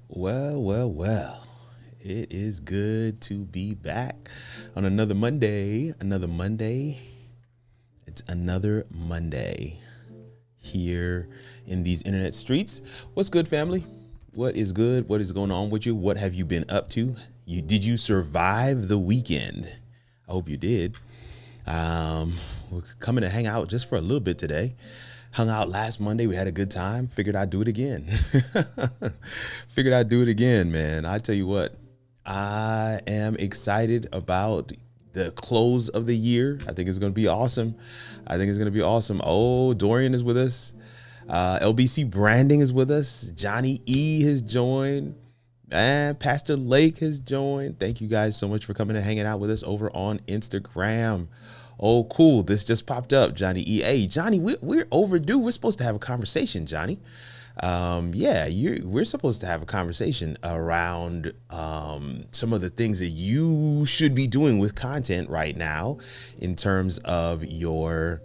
Well. It is good to be back on another Monday. It's another Monday here in these internet streets. What's good, family? What is good? What is going on with you? What have you been up to? Did you survive the weekend? I hope you did. We're coming to hang out just for a little bit today. Hung out last Monday. We had a good time. Figured I'd do it again. Man. I tell you what, I am excited about the close of the year. I think it's going to be awesome. Oh, Dorian is with us. LBC Branding is with us. Johnny E has joined. And Pastor Lake has joined. Thank you guys so much for coming and hanging out with us over on Instagram. Oh, cool. This just popped up, Johnny E. Hey, Johnny, we're overdue. We're supposed to have a conversation, Johnny. We're supposed to have a conversation around some of the things that you should be doing with content right now in terms of your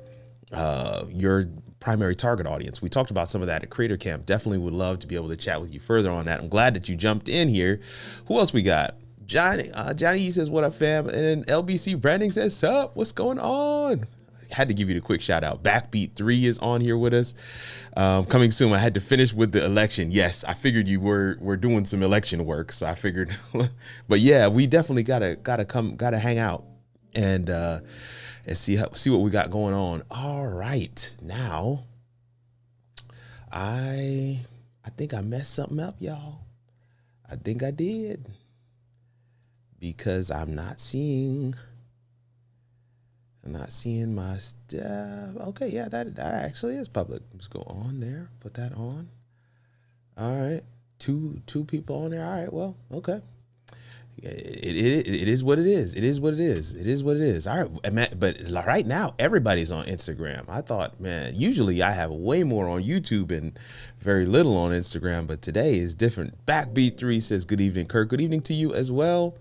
primary target audience. We talked about some of that at Creator Camp. Definitely would love to be able to chat with you further on that. I'm glad that you jumped in here. Who else we got? Johnny E says, what up, fam? And then LBC Branding says, sup? What's going on? Had to give you the quick shout out. Backbeat 3 is on here with us. Coming soon. I had to finish with the election. Yes, I figured you were doing some election work, so I figured. But yeah, we definitely gotta hang out and see what we got going on. All right, now I think I messed something up, y'all. I think I did because I'm not seeing my stuff. Okay, yeah, that actually is public. Let's go on there. Put that on. All right. Two people on there. All right, well, okay. It is what it is. It is what it is. All right, but right now everybody's on Instagram. I thought, man, usually I have way more on YouTube and very little on Instagram, but today is different. Backbeat 3 says, good evening, Kirk. Good evening to you as well.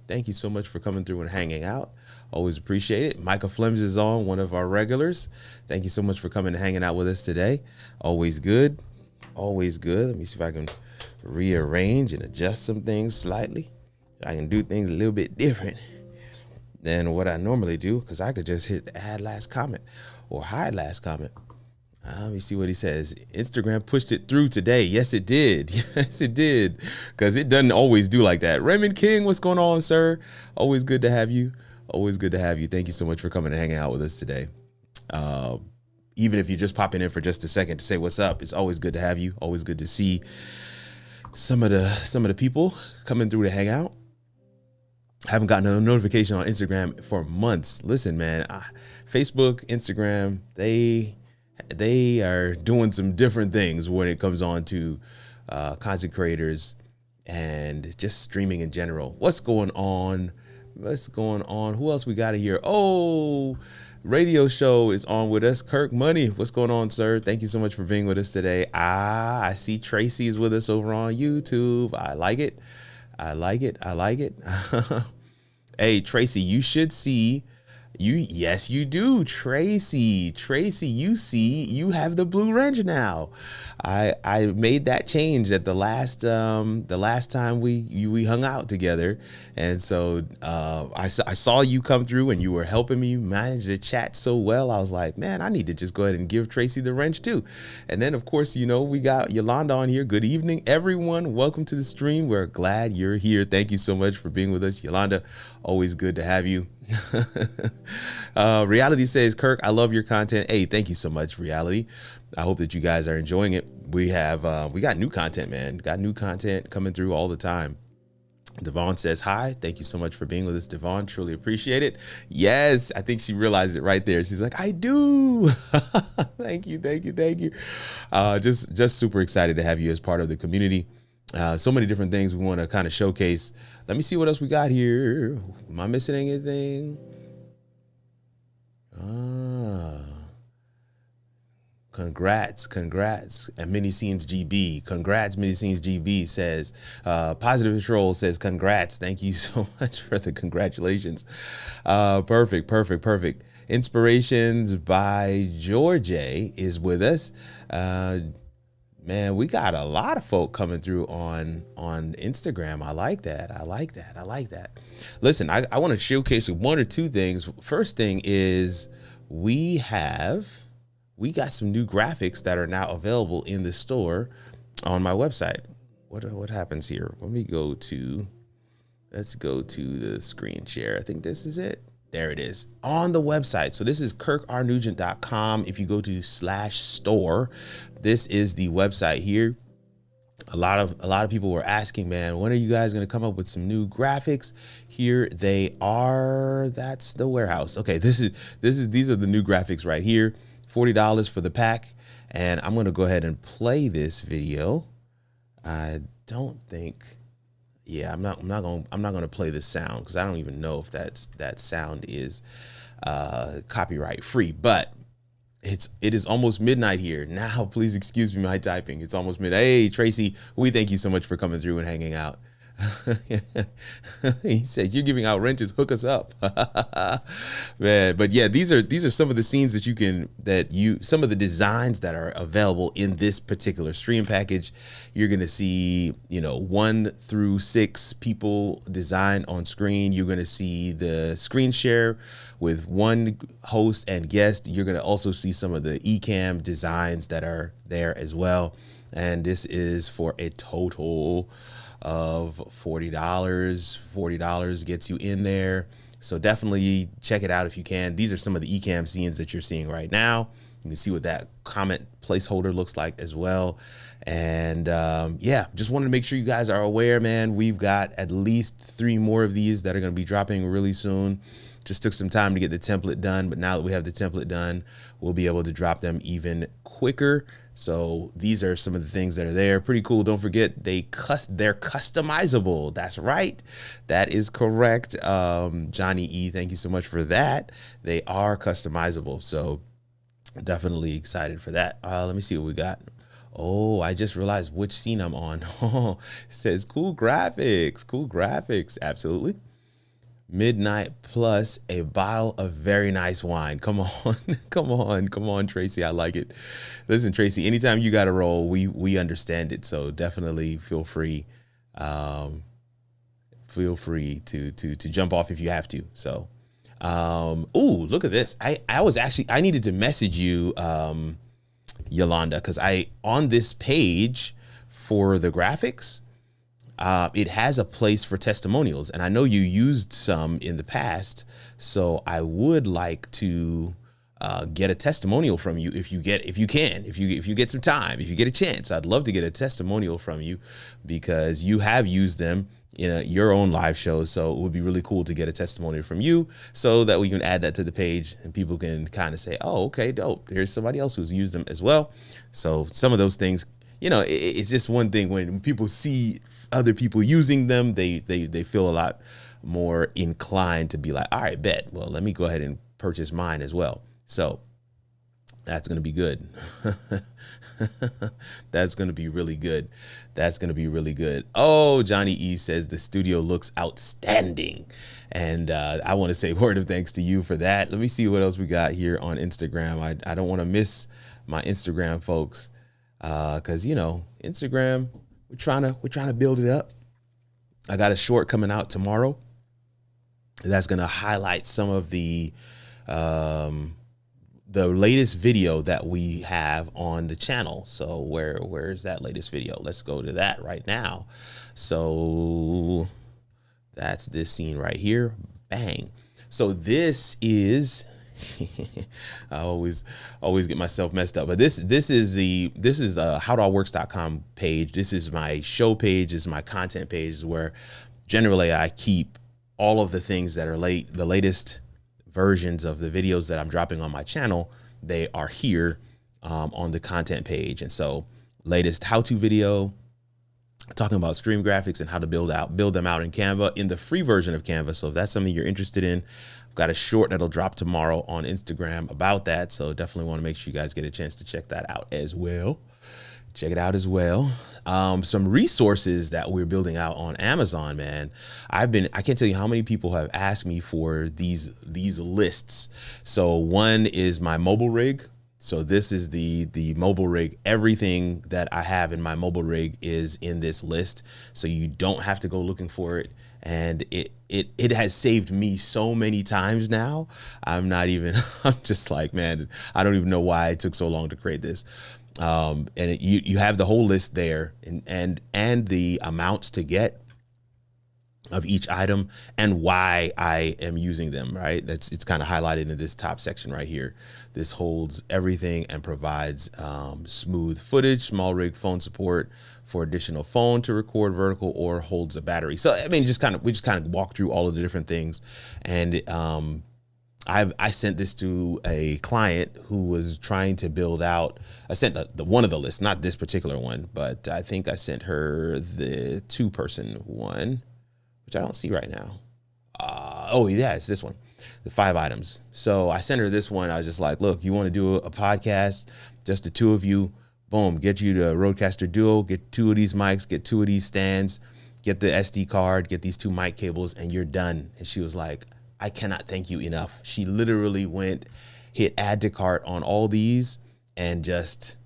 Thank you so much for coming through and hanging out. Always appreciate it. Micah Flems is on, one of our regulars. Thank you so much for coming and hanging out with us today. Always good. Let me see if I can rearrange and adjust some things slightly. I can do things a little bit different than what I normally do, because I could just hit add last comment or hide last comment. Let me see what he says. Instagram pushed it through today. Yes, it did. Yes, it did. Because it doesn't always do like that. Raymond King, what's going on, sir? Always good to have you. Thank you so much for coming and hanging out with us today. Even if you're just popping in for just a second to say what's up, it's always good to have you. Always good to see some of the people coming through to hang out. Haven't gotten a notification on Instagram for months. Listen, man, Facebook, Instagram, they are doing some different things when it comes on to content creators and just streaming in general. What's going on? Who else we got here? Oh, radio show is on with us. Kirk Money, what's going on, sir? Thank you so much for being with us today. I see Tracy is with us over on YouTube. I like it. Hey, Tracy, you should see. Yes, you do, Tracy, you have the Blue Ranger now. I made that change at the last time we hung out together. And so I saw you come through and you were helping me manage the chat so well. I was like, man, I need to just go ahead and give Tracy the wrench too. And then, of course, we got Yolanda on here. Good evening, everyone. Welcome to the stream. We're glad you're here. Thank you so much for being with us, Yolanda. Always good to have you. Reality says, Kirk, I love your content. Hey, thank you so much, Reality. I hope that you guys are enjoying it. We got new content, man. Got new content coming through all the time. Devon says hi. Thank you so much for being with us, Devon. Truly appreciate it. Yes, I think she realized it right there. She's like, I do. Thank you. Just super excited to have you as part of the community. So many different things we want to kind of showcase. Let me see what else we got here. Am I missing anything? Congrats. And Mini Scenes GB. Congrats, Mini Scenes GB says, Positive Control says, congrats. Thank you so much for the congratulations. Perfect. Inspirations by George is with us. Man, we got a lot of folk coming through on Instagram. I like that. I like that. I like that. Listen, I want to showcase one or two things. First thing is we got some new graphics that are now available in the store on my website. What happens here? Let's go to the screen share. I think this is it. There it is on the website. So this is kirkrnugent.com. If you go to /store, this is the website here. A lot of people were asking, man, when are you guys going to come up with some new graphics? Here they are. That's the warehouse. Okay, these are the new graphics right here. $40 for the pack. And I'm going to go ahead and play this video. I don't think, yeah, I'm not going to play this sound because I don't even know if that sound is copyright free, but it is almost midnight here now. Please excuse me my typing. It's almost midnight. Hey Tracy, we thank you so much for coming through and hanging out. He says you're giving out wrenches, hook us up. Man, but yeah, these are some of the scenes some of the designs that are available in this particular stream package. You're gonna see 1 through 6 people design on screen. You're gonna see the screen share with one host and guest. You're gonna also see some of the eCam designs that are there as well, and this is for a total of $40. $40 gets you in there. So definitely check it out if you can. These are some of the eCam scenes that you're seeing right now. You can see what that comment placeholder looks like as well. And yeah, just wanted to make sure you guys are aware, man. We've got at least 3 more of these that are going to be dropping really soon. Just took some time to get the template done, but now that we have the template done, we'll be able to drop them even quicker. So these are some of the things that are there. Pretty cool. Don't forget they're customizable. That's right. That is correct. Johnny E, thank you so much for that. They are customizable. So definitely excited for that. Let me see what we got. Oh, I just realized which scene I'm on. Oh, it says cool graphics. Cool graphics. Absolutely. Midnight plus a bottle of very nice wine. Come on, come on, Tracy. I like it. Listen, Tracy, anytime you got a roll, we understand it. So definitely feel free to jump off if you have to. So, ooh, look at this. I needed to message you, Yolanda, because on this page for the graphics, it has a place for testimonials, and I know you used some in the past, so I would like to get a testimonial from you if you get some time, if you get a chance. I'd love to get a testimonial from you because you have used them in your own live shows, so it would be really cool to get a testimonial from you so that we can add that to the page and people can kind of say, oh, okay, dope. Here's somebody else who's used them as well. So some of those things, it's just one thing when people see other people using them, they feel a lot more inclined to be like, all right, bet. Well, let me go ahead and purchase mine as well. So that's going to be good. That's going to be really good. That's going to be really good. Oh, Johnny E says the studio looks outstanding. And I want to say a word of thanks to you for that. Let me see what else we got here on Instagram. I don't want to miss my Instagram folks. Cause Instagram, we're trying to build it up. I got a short coming out tomorrow that's going to highlight some of the latest video that we have on the channel. So where's that latest video? Let's go to that right now. So that's this scene right here. Bang. So this is I always get myself messed up, but this is howitallworks.com page. This is my show page. This is my content page where generally I keep all of the things that are the latest versions of the videos that I'm dropping on my channel. They are here on the content page. And so latest how-to video talking about stream graphics and how to build them out in Canva in the free version of Canva. So if that's something you're interested in, I've got a short that'll drop tomorrow on Instagram about that. So definitely want to make sure you guys get a chance to check that out as well. Check it out as well. Some resources that we're building out on Amazon, man. I can't tell you how many people have asked me for these lists. So one is my mobile rig So this is the mobile rig. Everything that I have in my mobile rig is in this list, so you don't have to go looking for it. And it has saved me so many times now. I'm not even. I'm just like, man, I don't even know why it took so long to create this. And you have the whole list there, and the amounts to get of each item and why I am using them, right? It's kind of highlighted in this top section right here. This holds everything and provides smooth footage, small rig phone support for additional phone to record vertical, or holds a battery. So I mean, we just kind of walk through all of the different things. And I sent this to a client who was trying to build out. I sent the one of the list, not this particular one, but I think I sent her the 2-person one, which I don't see right now. Oh yeah, it's this one, the 5 items. So I sent her this one. I was just like, look, you want to do a podcast, just the 2 of you, boom, get you the Rodecaster Duo, get 2 of these mics, get 2 of these stands, get the SD card, get these 2 mic cables, and you're done. And she was like, I cannot thank you enough. She literally hit add to cart on all these and just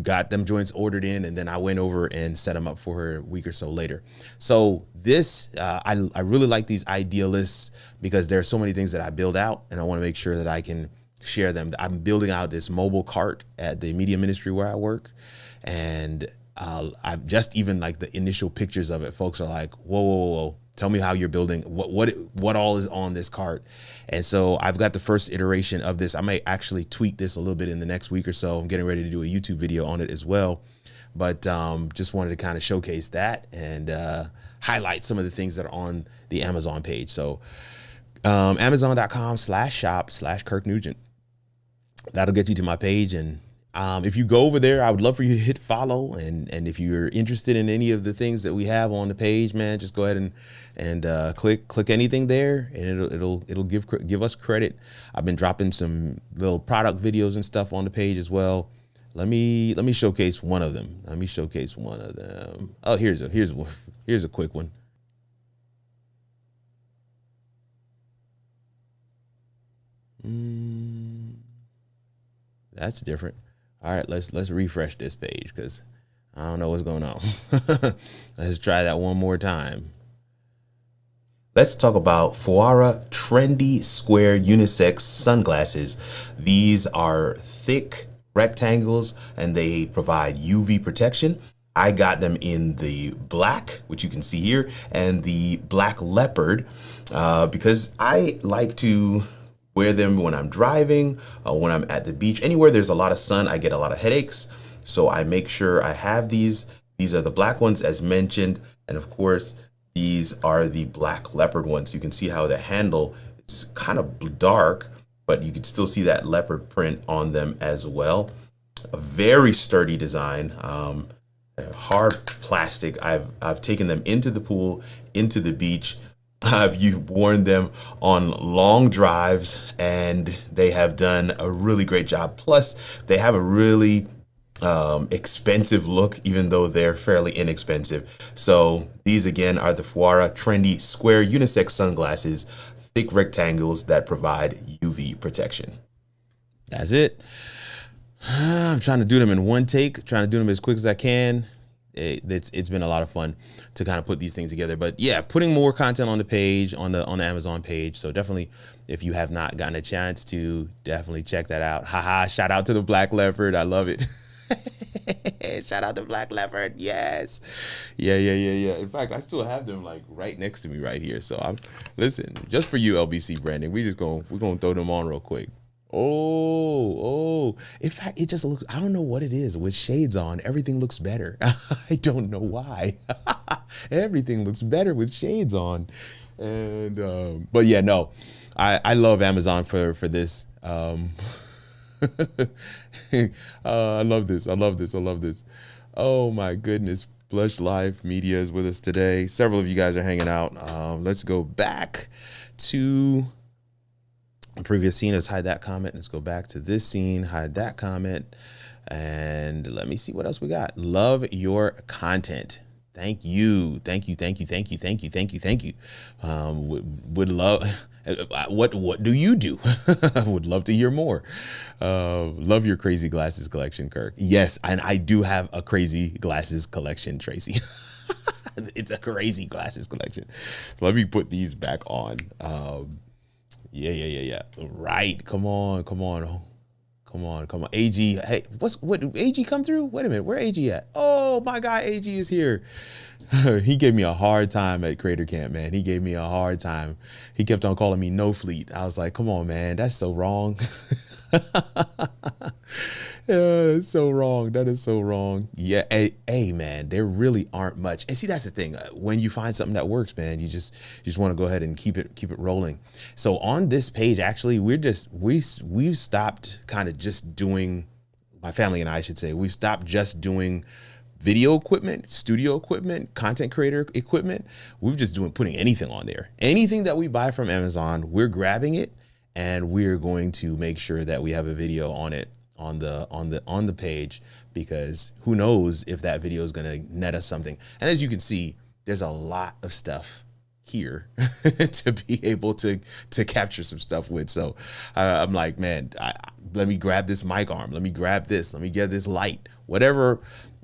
got them joints ordered in, and then I went over and set them up for her a week or so later. So this, I really like these idea lists because there are so many things that I build out, and I want to make sure that I can share them. I'm building out this mobile cart at the media ministry where I work, and I've just even like the initial pictures of it. Folks are like, whoa. Tell me how you're building, what all is on this cart. And so I've got the first iteration of this. I may actually tweak this a little bit in the next week or so. I'm getting ready to do a YouTube video on it as well. But just wanted to kind of showcase that and highlight some of the things that are on the Amazon page. So Amazon.com/shop/Kirk Nugent. That'll get you to my page. And if you go over there, I would love for you to hit follow. And if you're interested in any of the things that we have on the page, man, just go ahead and click anything there, and it'll give us credit. I've been dropping some little product videos and stuff on the page as well. Let me showcase one of them. Oh, here's a quick one. That's different. All right, let's refresh this page because I don't know what's going on. Let's try that one more time. Let's talk about Fuara Trendy Square Unisex Sunglasses. These are thick rectangles and they provide UV protection. I got them in the black, which you can see here, and the black leopard because I like to wear them when I'm driving, when I'm at the beach, anywhere there's a lot of sun. I get a lot of headaches, so I make sure I have these. These are the black ones as mentioned, and of course these are the black leopard ones. You can see how the handle is kind of dark, but you can still see that leopard print on them as well. A very sturdy design, hard plastic. I've taken them into the pool, into the beach. I've worn them on long drives, and they have done a really great job. Plus, they have a really expensive look, even though they're fairly inexpensive. So these again are the Fuara Trendy Square Unisex Sunglasses, thick rectangles that provide UV protection. That's it. I'm trying to do them in one take, trying to do them as quick as I can. It's been a lot of fun to kind of put these things together. But yeah, putting more content on the page, on the Amazon page. So definitely, if you have not gotten a chance to, definitely check that out. Haha, shout out to the Black Leopard. I love it. Shout out to Black Leopard. Yes. Yeah. In fact, I still have them like right next to me right here. So listen, just for you, LBC branding, we're gonna throw them on real quick. Oh. In fact, it just looks, I don't know what it is. With shades on, everything looks better. I don't know why. Everything looks better with shades on. And, but yeah, no, I love Amazon for this. I love this. Oh my goodness. Blush Live Media is with us today. Several of you guys are hanging out. Let's go back to a previous scene. Let's hide that comment. Let's go back to this scene, hide that comment. And let me see what else we got. Love your content. Thank you. Thank you. Thank you. Thank you. Thank you. Thank you. Thank you. Would love. What do you do? I would love to hear more. Love your crazy glasses collection, Kirk. Yes, and I do have a crazy glasses collection, Tracy. It's a crazy glasses collection. So let me put these back on. Yeah. Right. Come on. Come on. AG, hey, what AG come through? Wait a minute, where AG at? Oh, my guy AG is here. He gave me a hard time at Creator Camp, man. He gave me a hard time. He kept on calling me No Fleet. I was like, come on, man, that's so wrong. Yeah, that's so wrong. That is so wrong. Yeah, hey, man, there really aren't much. And see, that's the thing. When you find something that works, man, you just want to go ahead and keep it rolling. So on this page, actually, we've stopped kind of just doing. My family and I should say we've stopped just doing video equipment, studio equipment, content creator equipment. We're just putting anything on there. Anything that we buy from Amazon, we're grabbing it and we're going to make sure that we have a video on it on the page, because who knows if that video is going to net us something. And as you can see, there's a lot of stuff here to be able to capture some stuff with. So I'm like, man, let me grab this mic arm. Let me grab this. Let me get this light. Whatever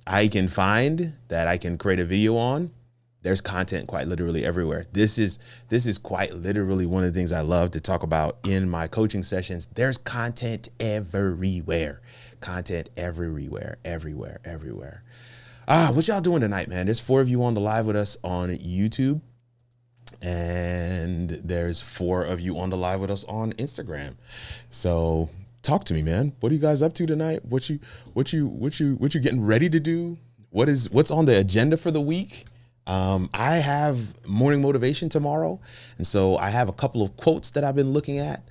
I can find that I can create a video on, there's content quite literally everywhere. This is quite literally one of the things I love to talk about in my coaching sessions. There's content everywhere. Content everywhere. What y'all doing tonight, man? There's 4 of you on the live with us on YouTube. And there's 4 of you on the live with us on Instagram. So talk to me, man. What are you guys up to tonight? What you getting ready to do? What's on the agenda for the week? I have morning motivation tomorrow. And so I have a couple of quotes that I've been looking at.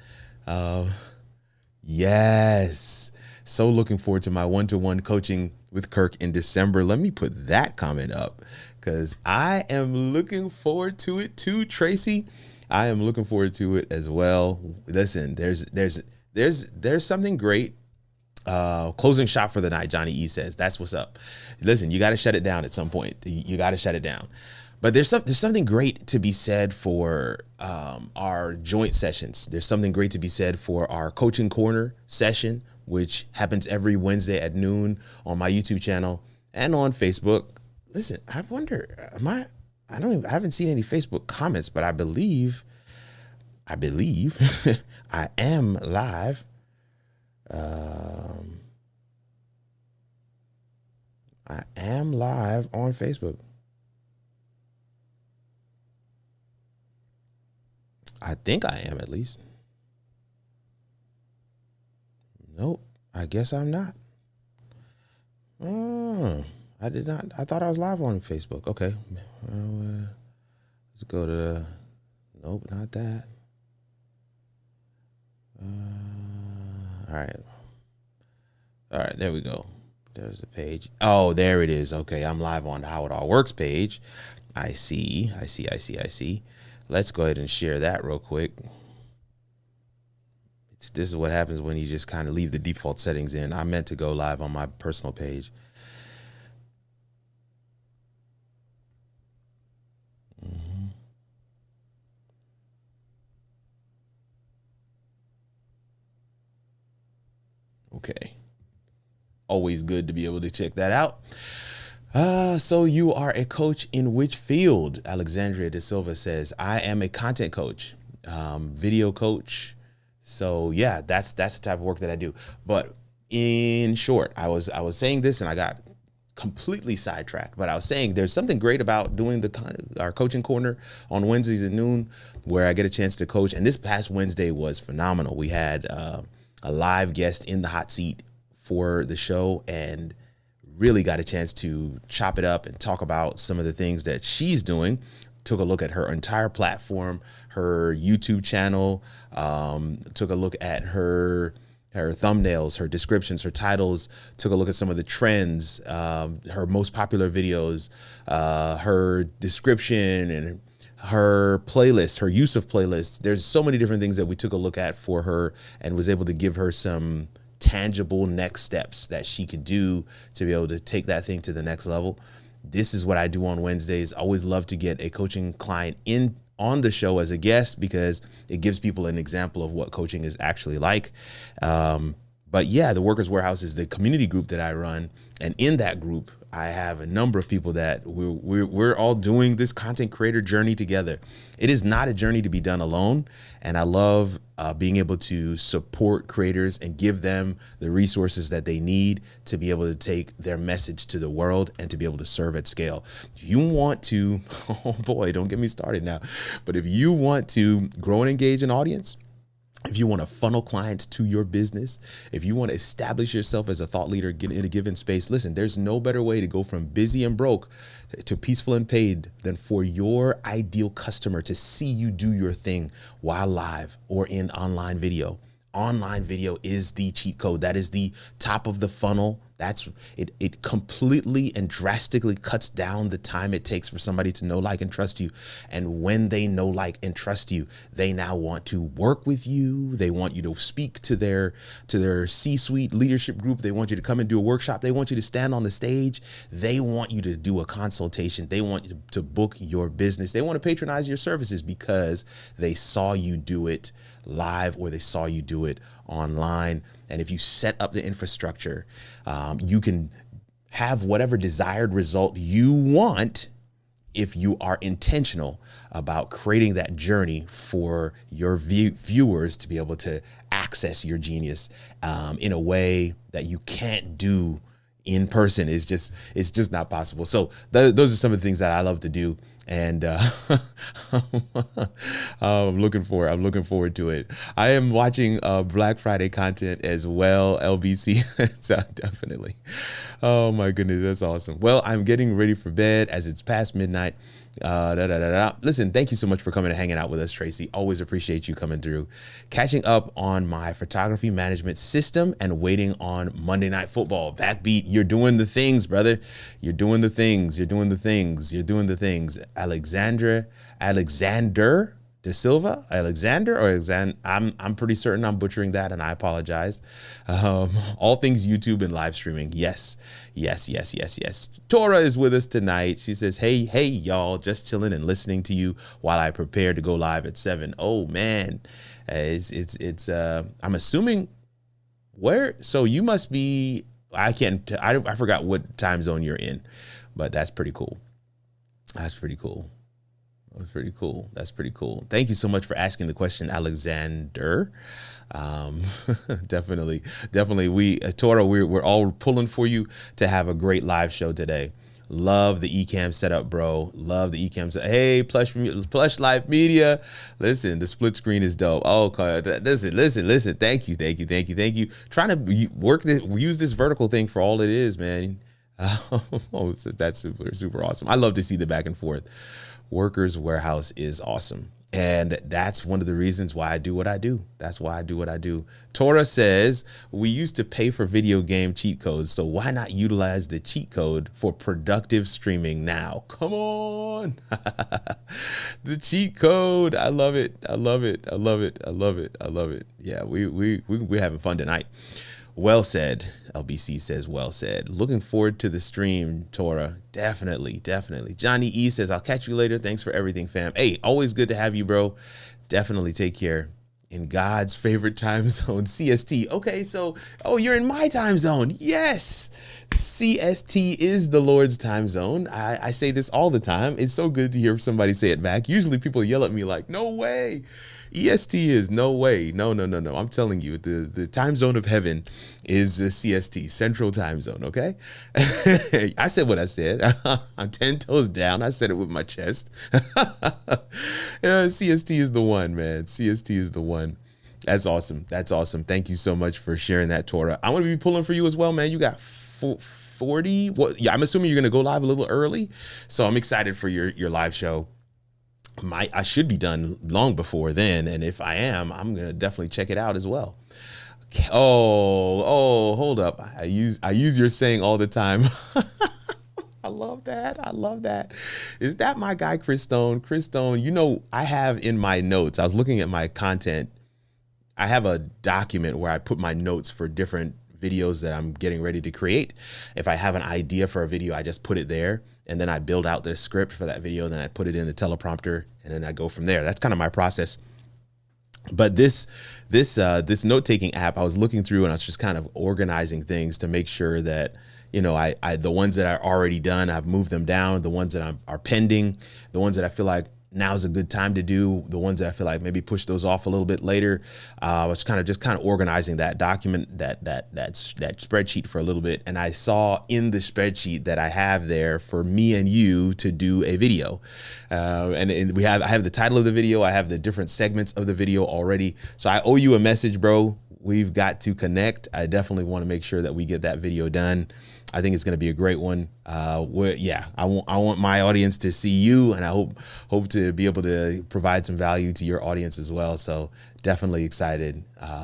Yes. So looking forward to my one-to-one coaching with Kirk in December. Let me put that comment up because I am looking forward to it too, Tracy. I am looking forward to it as well. Listen, there's something great. Closing shop for the night, Johnny E says. That's what's up. Listen, you got to shut it down at some point. You got to shut it down. But there's something great to be said for our joint sessions. There's something great to be said for our coaching corner session, which happens every Wednesday at noon on my YouTube channel and on Facebook. Listen, I wonder, I haven't seen any Facebook comments, but I believe I am live. I am live on Facebook. I think I am, at least. Nope, I guess I'm not. I did not. I thought I was live on Facebook. Okay. Let's go to, nope, not that. All right, there we go. There's the page. Oh, there it is. Okay, I'm live on the How It All Works page. I see. Let's go ahead and share that real quick. This is what happens when you just kind of leave the default settings in. I meant to go live on my personal page. Okay. Always good to be able to check that out. So you are a coach in which field? Alexandria De Silva says, I am a content coach, video coach. So yeah, that's the type of work that I do. But in short, I was saying this and I got completely sidetracked, but I was saying there's something great about doing our coaching corner on Wednesdays at noon where I get a chance to coach. And this past Wednesday was phenomenal. We had a live guest in the hot seat for the show and really got a chance to chop it up and talk about some of the things that she's doing. Took a look at her entire platform, her YouTube channel, took a look at her thumbnails, her descriptions, her titles, took a look at some of the trends, her most popular videos, her description and her playlist, her use of playlists. There's so many different things that we took a look at for her and was able to give her some tangible next steps that she could do to be able to take that thing to the next level. This is what I do on Wednesdays. Always love to get a coaching client in on the show as a guest because it gives people an example of what coaching is actually like. But yeah, the Workers Warehouse is the community group that I run. And in that group, I have a number of people that we're all doing this content creator journey together. It is not a journey to be done alone. And I love being able to support creators and give them the resources that they need to be able to take their message to the world and to be able to serve at scale. You want to, oh boy, don't get me started now. But if you want to grow and engage an audience, if you want to funnel clients to your business, if you want to establish yourself as a thought leader in a given space, listen, there's no better way to go from busy and broke to peaceful and paid than for your ideal customer to see you do your thing while live or in online video. Online video is the cheat code. That is the top of the funnel. That's it. It completely and drastically cuts down the time it takes for somebody to know, like, and trust you. And when they know, like, and trust you, they now want to work with you. They want you to speak to their C-suite leadership group. They want you to come and do a workshop. They want you to stand on the stage. They want you to do a consultation. They want you to book your business. They want to patronize your services because they saw you do it live or they saw you do it online. And if you set up the infrastructure, you can have whatever desired result you want if you are intentional about creating that journey for your viewers to be able to access your genius in a way that you can't do in person. It's just not possible. So those are some of the things that I love to do. And I'm looking forward to it. I am watching Black Friday content as well, LBC. So definitely. Oh my goodness, that's awesome. Well, I'm getting ready for bed as it's past midnight. Listen, thank you so much for coming and hanging out with us, Tracy. Always appreciate you coming through. Catching up on my photography management system and waiting on Monday Night Football. Backbeat, you're doing the things, brother. You're doing the things. You're doing the things. You're doing the things. Alexander De Silva, I'm pretty certain I'm butchering that, and I apologize. All things YouTube and live streaming. Yes. Tora is with us tonight. She says, hey, y'all, just chilling and listening to you while I prepare to go live at 7. Oh man, I'm assuming so you must be, I forgot what time zone you're in, but that's pretty cool. That's pretty cool. Thank you so much for asking the question, Alexander. Definitely. Tora, we're all pulling for you to have a great live show today. Love the Ecamm setup, bro. Love the Ecamm setup. Hey, Plush Life Media. Listen, the split screen is dope. Oh, listen. Thank you. Trying to use this vertical thing for all it is, man. That's super awesome. I love to see the back and forth. Workers Warehouse is awesome. And that's one of the reasons why I do what I do. That's why I do what I do. Tora says, we used to pay for video game cheat codes, so why not utilize the cheat code for productive streaming now? Come on. The cheat code. I love it. Yeah, we're having fun tonight. Well said. LBC says, well said. Looking forward to the stream, Tora. Definitely. Johnny E says, I'll catch you later. Thanks for everything, fam. Hey, always good to have you, bro. Definitely take care. In God's favorite time zone, CST. Okay, so, you're in my time zone. Yes. CST is the Lord's time zone. I say this all the time. It's so good to hear somebody say it back. Usually people yell at me like, no way. EST is no way. No. I'm telling you, the time zone of heaven is the CST, Central Time Zone, okay? I said what I said. I'm 10 toes down. I said it with my chest. CST is the one, man. CST is the one. That's awesome. Thank you so much for sharing that, Tora. I'm going to be pulling for you as well, man. You got 40. Yeah, I'm assuming you're going to go live a little early. So I'm excited for your live show. I should be done long before then, and if I am, I'm gonna definitely check it out as well. Oh, hold up. I use your saying all the time. I love that. Is that my guy, Chris Stone? Chris Stone, I have in my notes, I was looking at my content. I have a document where I put my notes for different videos that I'm getting ready to create. If I have an idea for a video, I just put it there. and then I build out this script for that video, and then I put it in the teleprompter, and then I go from there. That's kind of my process. But this note-taking app, I was looking through and I was just kind of organizing things to make sure that, you know, I the ones that are already done, I've moved them down. The ones that are pending, the ones that I feel like now's a good time to do, the ones that I feel like maybe push those off a little bit later. I was kind of organizing that document, that spreadsheet for a little bit. And I saw in the spreadsheet that I have there for me and you to do a video. And I have the title of the video. I have the different segments of the video already. So I owe you a message, bro. We've got to connect. I definitely want to make sure that we get that video done. I think it's going to be a great one. I want my audience to see you, and I hope to be able to provide some value to your audience as well. So definitely excited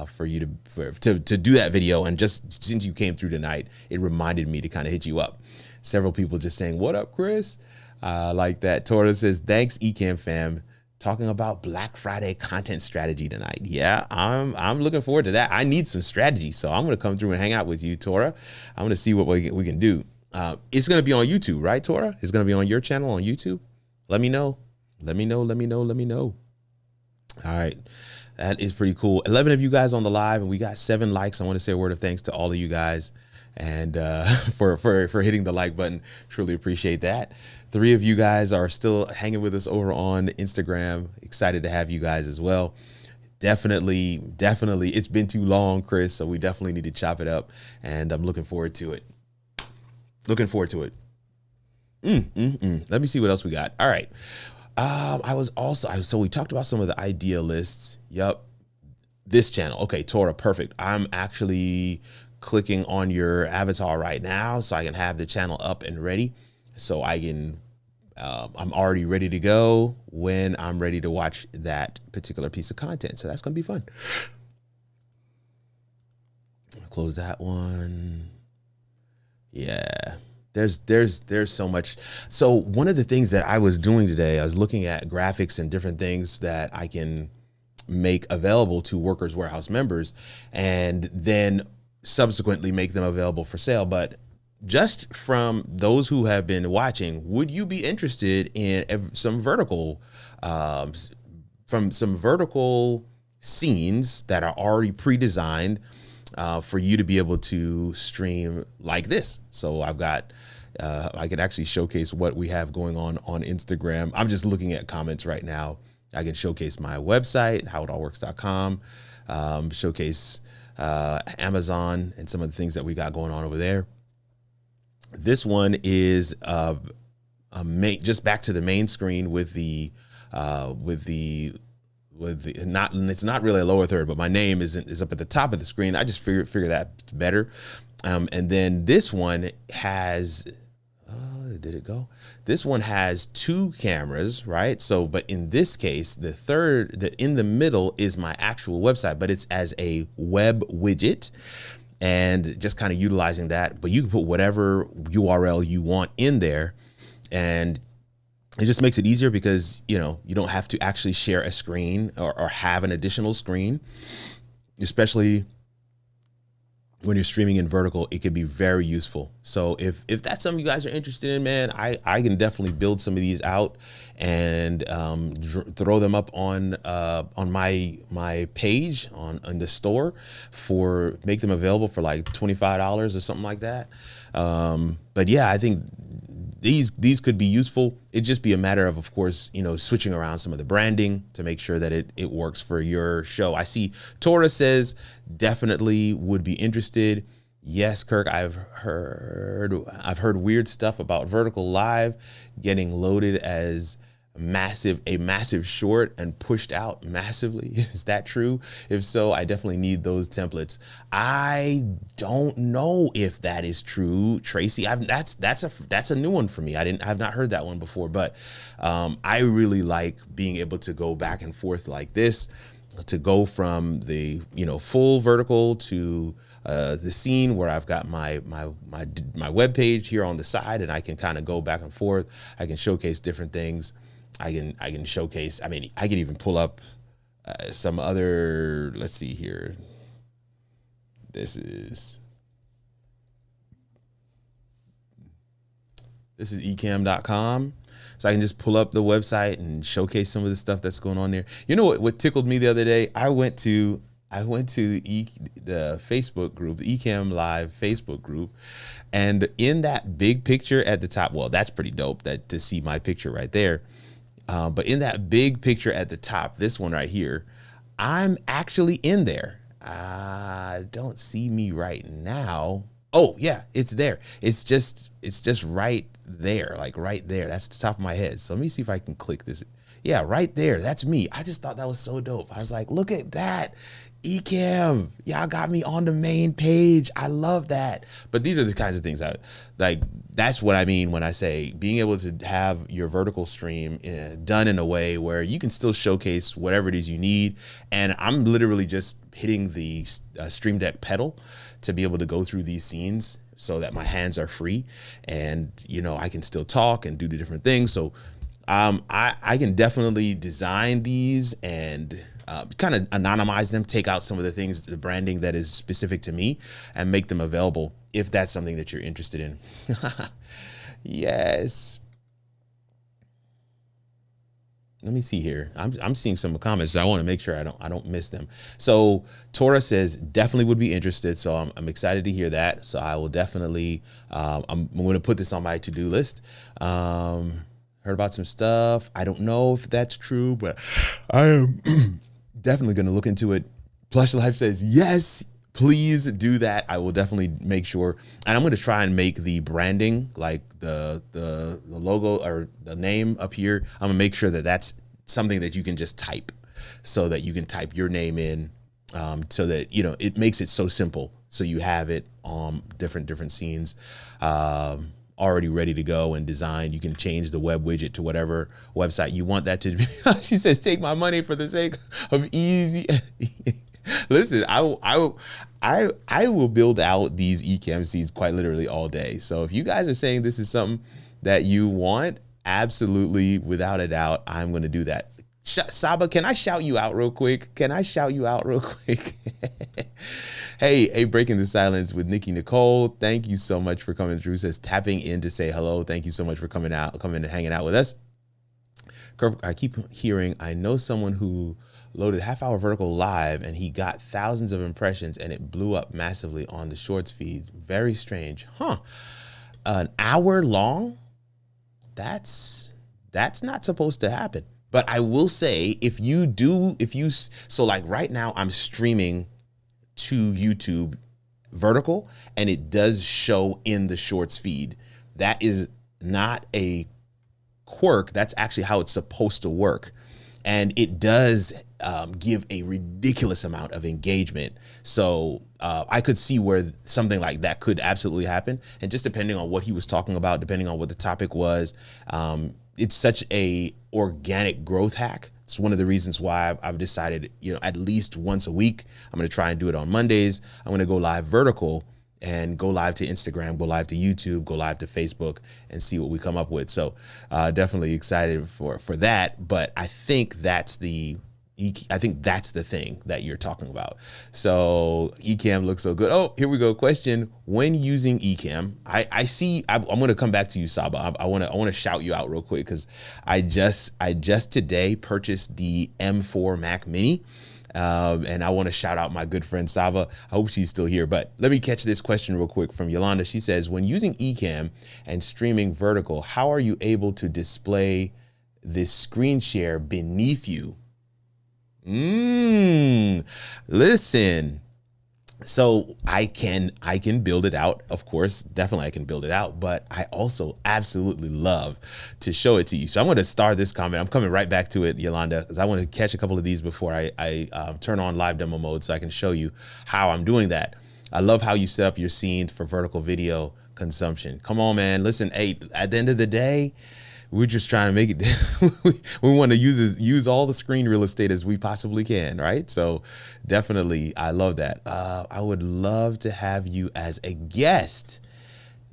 for you to do that video. And just since you came through tonight, it reminded me to kind of hit you up. Several people just saying, "What up, Chris?" Like that. Tora says, "Thanks, Ecamm fam. Talking about Black Friday content strategy tonight." Yeah, I'm looking forward to that. I need some strategy, so I'm gonna come through and hang out with you, Tora. I'm gonna see what we can do. It's gonna be on YouTube, right, Tora? It's gonna be on your channel on YouTube. Let me know. Let me know. All right, that is pretty cool. 11 of you guys on the live, and we got 7 likes. I want to say a word of thanks to all of you guys, and for hitting the like button. Truly appreciate that. 3 of you guys are still hanging with us over on Instagram. Excited to have you guys as well. Definitely. It's been too long, Chris, so we definitely need to chop it up, and I'm looking forward to it. Let me see what else we got. All right. So we talked about some of the idea lists. Yep. This channel. Okay, Tora, perfect. I'm actually clicking on your avatar right now so I can have the channel up and ready. So I can, I'm already ready to go when I'm ready to watch that particular piece of content. So that's going to be fun. Close that one. Yeah, there's so much. So one of the things that I was doing today, I was looking at graphics and different things that I can make available to Workers Warehouse members, and then subsequently make them available for sale. But just from those who have been watching, would you be interested in some vertical, from some vertical scenes that are already pre-designed for you to be able to stream like this? So I've got, I can actually showcase what we have going on Instagram. I'm just looking at comments right now. I can showcase my website, howitallworks.com, showcase Amazon and some of the things that we got going on over there. This one is just back to the main screen with the not, and it's not really a lower third, but my name is up at the top of the screen. I just figure that's better. And then this one has, did it go? This one has 2 cameras, right? So, but in this case, the third, in the middle is my actual website, but it's as a web widget, and just kind of utilizing that. But you can put whatever URL you want in there, and it just makes it easier because, you know, you don't have to actually share a screen or have an additional screen, especially when you're streaming in vertical. It can be very useful. So if that's something you guys are interested in, man, I can definitely build some of these out and throw them up on my page on the store, make them available for like $25 or something like that. But yeah, I think these could be useful. It'd just be a matter of course, you know, switching around some of the branding to make sure that it works for your show. I see Tora says definitely would be interested. Yes, Kirk, I've heard weird stuff about Vertical Live getting loaded as a massive short and pushed out massively. Is that true? If so, I definitely need those templates. I don't know if that is true, Tracy. That's a new one for me. I've not heard that one before, but I really like being able to go back and forth like this, to go from the, you know, full vertical to the scene where I've got my web page here on the side, and I can kind of go back and forth. I can showcase different things. I can showcase, I mean, I can even pull up some other, let's see here. This This is eCam.com. So I can just pull up the website and showcase some of the stuff that's going on there. You know what tickled me the other day? I went to the Facebook group, the eCam Live Facebook group, and in that big picture at the top, well, that's pretty dope that to see my picture right there. But in that big picture at the top, this one right here, I'm actually in there. Don't see me right now. Oh yeah, it's there. It's just right there, like right there. That's the top of my head. So let me see if I can click this. Yeah, right there. That's me. I just thought that was so dope. I was like, look at that. eCam, y'all got me on the main page. I love that. But these are the kinds of things that's what I mean when I say being able to have your vertical stream done in a way where you can still showcase whatever it is you need. And I'm literally just hitting the Stream Deck pedal to be able to go through these scenes so that my hands are free and, I can still talk and do the different things. So I can definitely design these and kind of anonymize them, take out some of the things, the branding that is specific to me, and make them available if that's something that you're interested in. Yes. Let me see here. I'm seeing some comments. So I want to make sure I don't miss them. So Tora says definitely would be interested. So I'm excited to hear that. So I will definitely I'm going to put this on my to-do list. Heard about some stuff. I don't know if that's true, but I am definitely going to look into it. Plush Life says yes. Please do that. I will definitely make sure. And I'm going to try and make the branding, like the logo or the name up here. I'm going to make sure that that's something that you can just type so that you can type your name in so that, it makes it so simple. So you have it on different scenes already ready to go and designed. You can change the web widget to whatever website you want that to be. She says, take my money for the sake of easy. Listen, I will build out these eCam scenes quite literally all day. So if you guys are saying this is something that you want, absolutely, without a doubt, I'm going to do that. Saba, can I shout you out real quick? Hey, Breaking the Silence with Nikki Nicole. Thank you so much for coming through. Says tapping in to say hello. Thank you so much for coming and hanging out with us. I keep hearing, I know someone who loaded half-hour vertical live and he got thousands of impressions and it blew up massively on the shorts feed. Very strange. An hour long? That's not supposed to happen. But I will say, so like right now I'm streaming to YouTube vertical and it does show in the shorts feed. That is not a quirk. That's actually how it's supposed to work. And it does give a ridiculous amount of engagement. So I could see where something like that could absolutely happen. And just depending on what he was talking about, depending on what the topic was, it's such a organic growth hack. It's one of the reasons why I've decided, at least once a week, I'm going to try and do it on Mondays. I'm going to go live vertical and go live to Instagram, go live to YouTube, go live to Facebook and see what we come up with. So definitely excited for that. But I think that's the thing that you're talking about. So eCam looks so good. Oh, here we go. Question: when using eCam, I'm going to come back to you, Saba. I want to shout you out real quick because I just today purchased the M4 Mac Mini. And I want to shout out my good friend Saba. I hope she's still here, but let me catch this question real quick from Yolanda. She says, when using eCam and streaming vertical, how are you able to display this screen share beneath you? Listen. So I can build it out. Of course, definitely I can build it out, but I also absolutely love to show it to you. So I'm going to start this comment. I'm coming right back to it, Yolanda, because I want to catch a couple of these before I turn on live demo mode so I can show you how I'm doing that. I love how you set up your scenes for vertical video consumption. Come on, man. Listen, hey, at the end of the day, we're just trying to make it. We want to use all the screen real estate as we possibly can, right? So definitely, I love that. I would love to have you as a guest,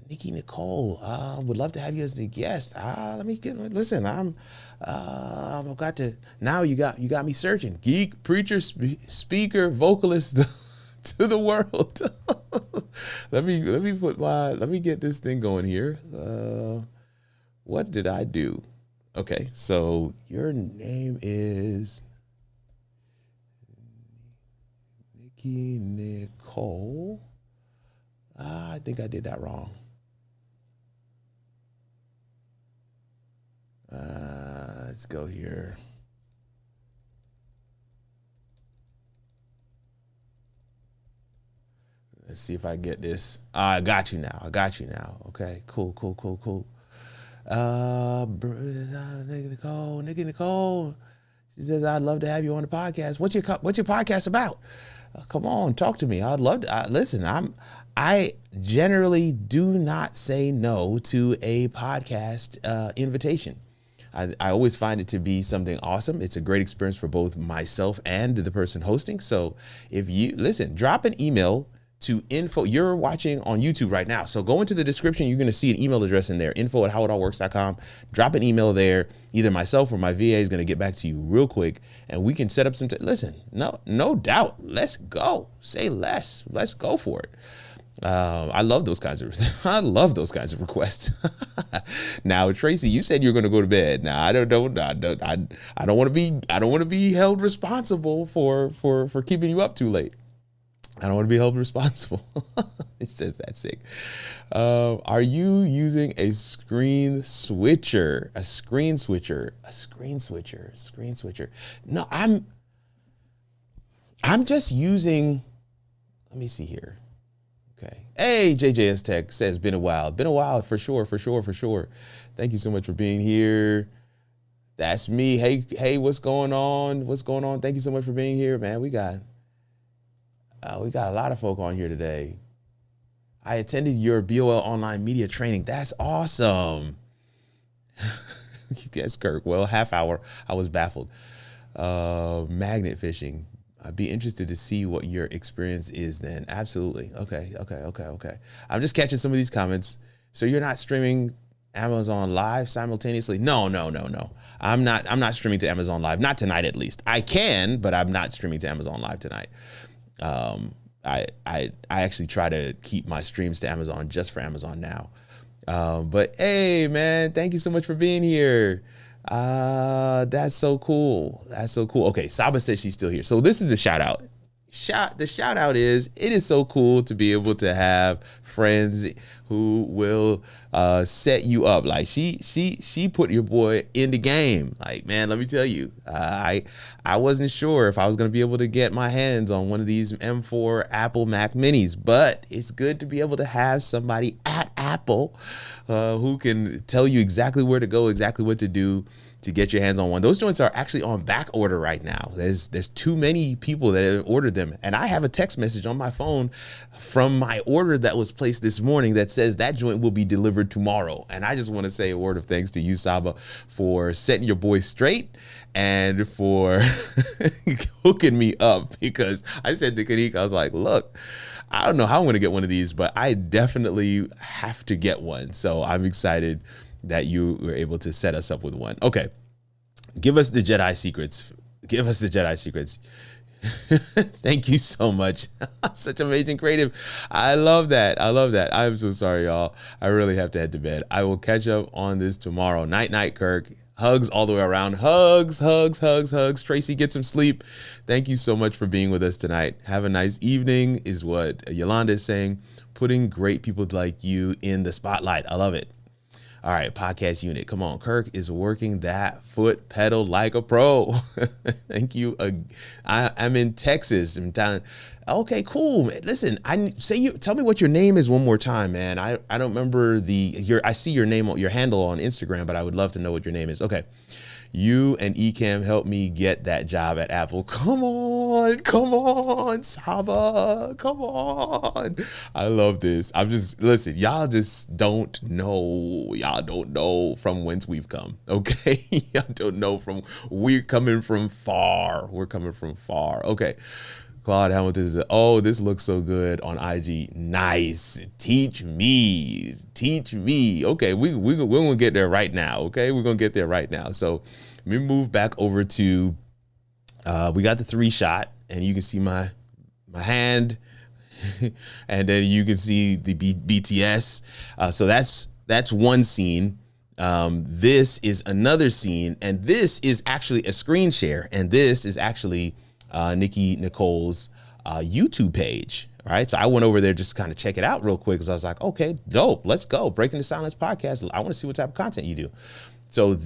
Nikki Nicole. Would love to have you as the guest. Listen. I've got to. Now you got me searching. Geek, preacher, speaker, vocalist. To the world. Let me get this thing going here. What did I do? Okay, so your name is Nikki Nicole. I think I did that wrong. Let's go here. Let's see if I get this. I got you now. Okay, cool. Nikki Nicole. She says, "I'd love to have you on the podcast. What's your podcast about? Come on, talk to me. I'd love to listen. I generally do not say no to a podcast invitation. I always find it to be something awesome. It's a great experience for both myself and the person hosting. So if you listen, drop an email to info. You're watching on YouTube right now. So go into the description. You're going to see an email address in there, info@howitallworks.com. Drop an email there. Either myself or my VA is going to get back to you real quick and we can set up some, listen, no doubt. Let's go. Say less. Let's go for it. I love those kinds of requests. Now, Tracy, you said you're going to go to bed. Now, I don't want to be held responsible for keeping you up too late. I don't want to be held responsible. It says that sick. Are you using a screen switcher? No, I'm just using, let me see here. Okay. Hey, JJS Tech says, been a while for sure. Thank you so much for being here. That's me. Hey, what's going on? Thank you so much for being here, man. We got a lot of folk on here today. I attended your BOL online media training. That's awesome. Yes, Kirk. Well, half hour. I was baffled. Magnet fishing. I'd be interested to see what your experience is then. Absolutely. Okay. I'm just catching some of these comments. So you're not streaming Amazon Live simultaneously? No. I'm not streaming to Amazon Live. Not tonight, at least. I can, but I'm not streaming to Amazon Live tonight. I actually try to keep my streams to Amazon just for Amazon Now. But hey, man, thank you so much for being here. That's so cool. Okay, Saba says she's still here. So this is a shout out. The shout out is, it is so cool to be able to have friends who will set you up. Like she put your boy in the game. Like, man, let me tell you, I wasn't sure if I was going to be able to get my hands on one of these M4 Apple Mac Minis, but it's good to be able to have somebody at Apple who can tell you exactly where to go, exactly what to do to get your hands on one. Those joints are actually on back order right now. There's too many people that have ordered them. And I have a text message on my phone from my order that was placed this morning that says that joint will be delivered tomorrow. And I just want to say a word of thanks to you, Saba, for setting your boy straight and for hooking me up, because I said to Kanika, I was like, look, I don't know how I'm going to get one of these, but I definitely have to get one. So I'm excited that you were able to set us up with one. Okay. Give us the Jedi secrets. Thank you so much. Such amazing creative. I love that. I'm so sorry, y'all. I really have to head to bed. I will catch up on this tomorrow. Night, Kirk. Hugs all the way around. Hugs. Tracy, get some sleep. Thank you so much for being with us tonight. Have a nice evening is what Yolanda is saying. Putting great people like you in the spotlight. I love it. All right, podcast unit. Come on. Kirk is working that foot pedal like a pro. Thank you. I'm in Texas. I'm down. Okay, cool. Listen, tell me what your name is one more time, man. I don't remember I see your name, your handle on Instagram, but I would love to know what your name is. Okay. You and Ecamm helped me get that job at Apple. Come on, Saba. Come on. I love this. Listen, y'all just don't know. Y'all don't know from whence we've come. Okay. Y'all don't know we're coming from far. Okay. Claude Hamilton says, oh, this looks so good on IG. Nice. Teach me. Okay, we're going to get there right now. Okay, we're going to get there right now. So let me move back over to, we got the 3-shot, and you can see my hand, and then you can see the BTS. So that's one scene. This is another scene, and this is actually a screen share, and this is actually Nikki Nicole's YouTube page. All right, so I went over there just to kind of check it out real quick because I was like, okay, dope, let's go. Breaking the Silence podcast. I want to see what type of content you do. So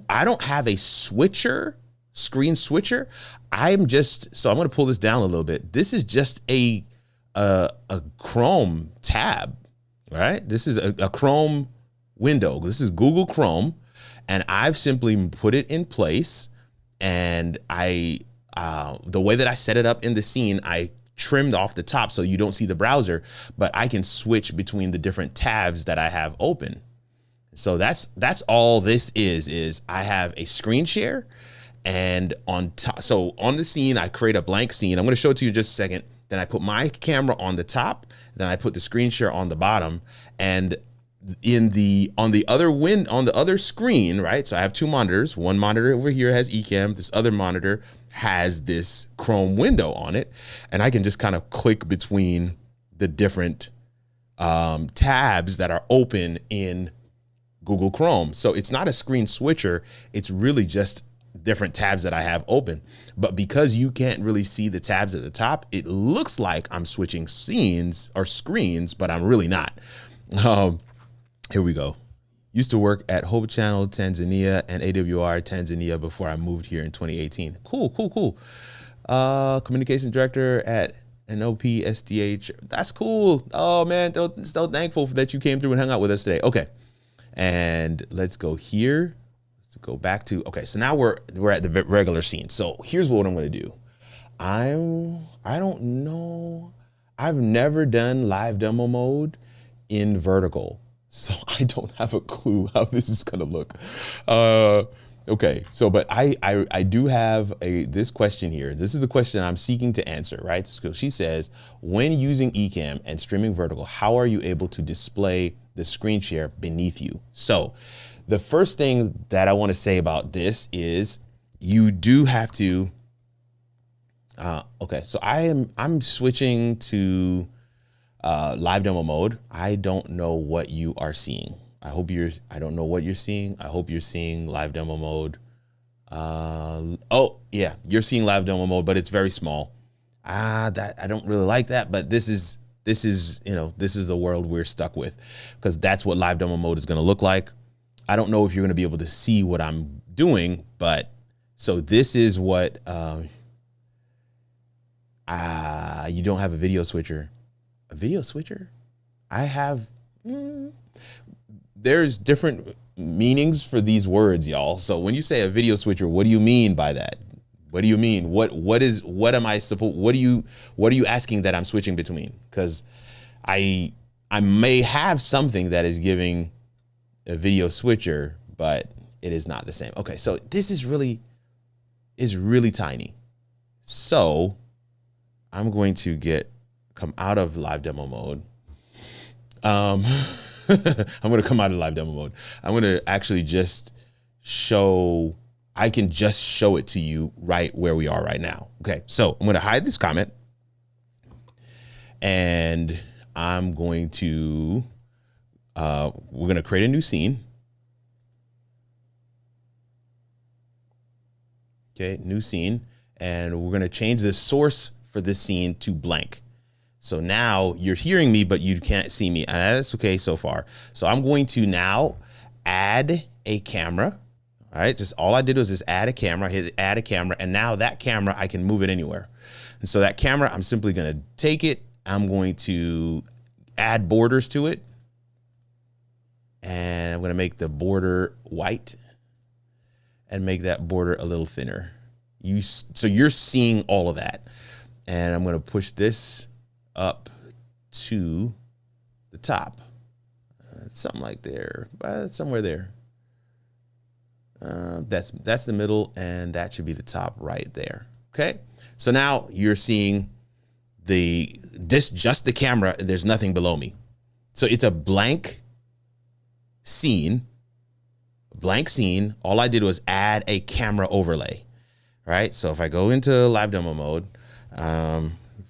I don't have a screen switcher. I'm going to pull this down a little bit. This is just a Chrome tab, right? This is a Chrome window. This is Google Chrome, and I've simply put it in place. And the way that I set it up in the scene, I trimmed off the top so you don't see the browser, but I can switch between the different tabs that I have open. So that's all this is I have a screen share, and on top, so on the scene, I create a blank scene. I'm going to show it to you in just a second. Then I put my camera on the top, then I put the screen share on the bottom, and on the other screen, right? So I have two monitors. One monitor over here has Ecamm. This other monitor has this Chrome window on it, and I can just kind of click between the different tabs that are open in Google Chrome. So it's not a screen switcher. It's really just different tabs that I have open. But because you can't really see the tabs at the top, it looks like I'm switching scenes or screens, but I'm really not. Here we go. Used to work at Hope Channel Tanzania and AWR Tanzania before I moved here in 2018. Cool. Communication director at NOP SDH. That's cool. Oh man, so thankful that you came through and hung out with us today. Okay, and let's go here. Let's go back to, okay, so now we're at the regular scene. So here's what I'm going to do. I don't know. I've never done live demo mode in vertical, so I don't have a clue how this is going to look. Okay, so but I do have this question here. This is the question I'm seeking to answer, right? So she says, when using Ecamm and streaming vertical, how are you able to display the screen share beneath you? So the first thing that I want to say about this is you do have to, okay, so I'm switching to live demo mode. I don't know what you are seeing. I don't know what you're seeing. I hope you're seeing live demo mode. Oh yeah, you're seeing live demo mode, but it's very small. That I don't really like that, but this is the world we're stuck with, because that's what live demo mode is going to look like. I don't know if you're going to be able to see what I'm doing, but so this is what you don't have a video switcher. A video switcher? I have. There's different meanings for these words, y'all. So when you say a video switcher, what do you mean by that? What do you mean? What am I supposed? What are you asking that I'm switching between? Because I may have something that is giving a video switcher, but it is not the same. Okay, so this is really tiny. So I'm going to come out of live demo mode. I'm going to come out of live demo mode. I'm going to actually just I can just show it to you right where we are right now. Okay, so I'm going to hide this comment, and I'm going to, we're going to create a new scene. Okay, new scene, and we're going to change the source for this scene to blank. So now you're hearing me, but you can't see me. And that's okay so far. So I'm going to now add a camera. All right, just all I did was just add a camera, hit add a camera, and now that camera, I can move it anywhere. And so that camera, I'm simply going to take it. I'm going to add borders to it. And I'm going to make the border white and make that border a little thinner. So you're seeing all of that. And I'm going to push this up to the top. Something like there, somewhere there. That's the middle, and that should be the top right there. Okay, so now you're seeing just the camera, and there's nothing below me. So it's a blank scene. All I did was add a camera overlay. Right. So if I go into live demo mode, if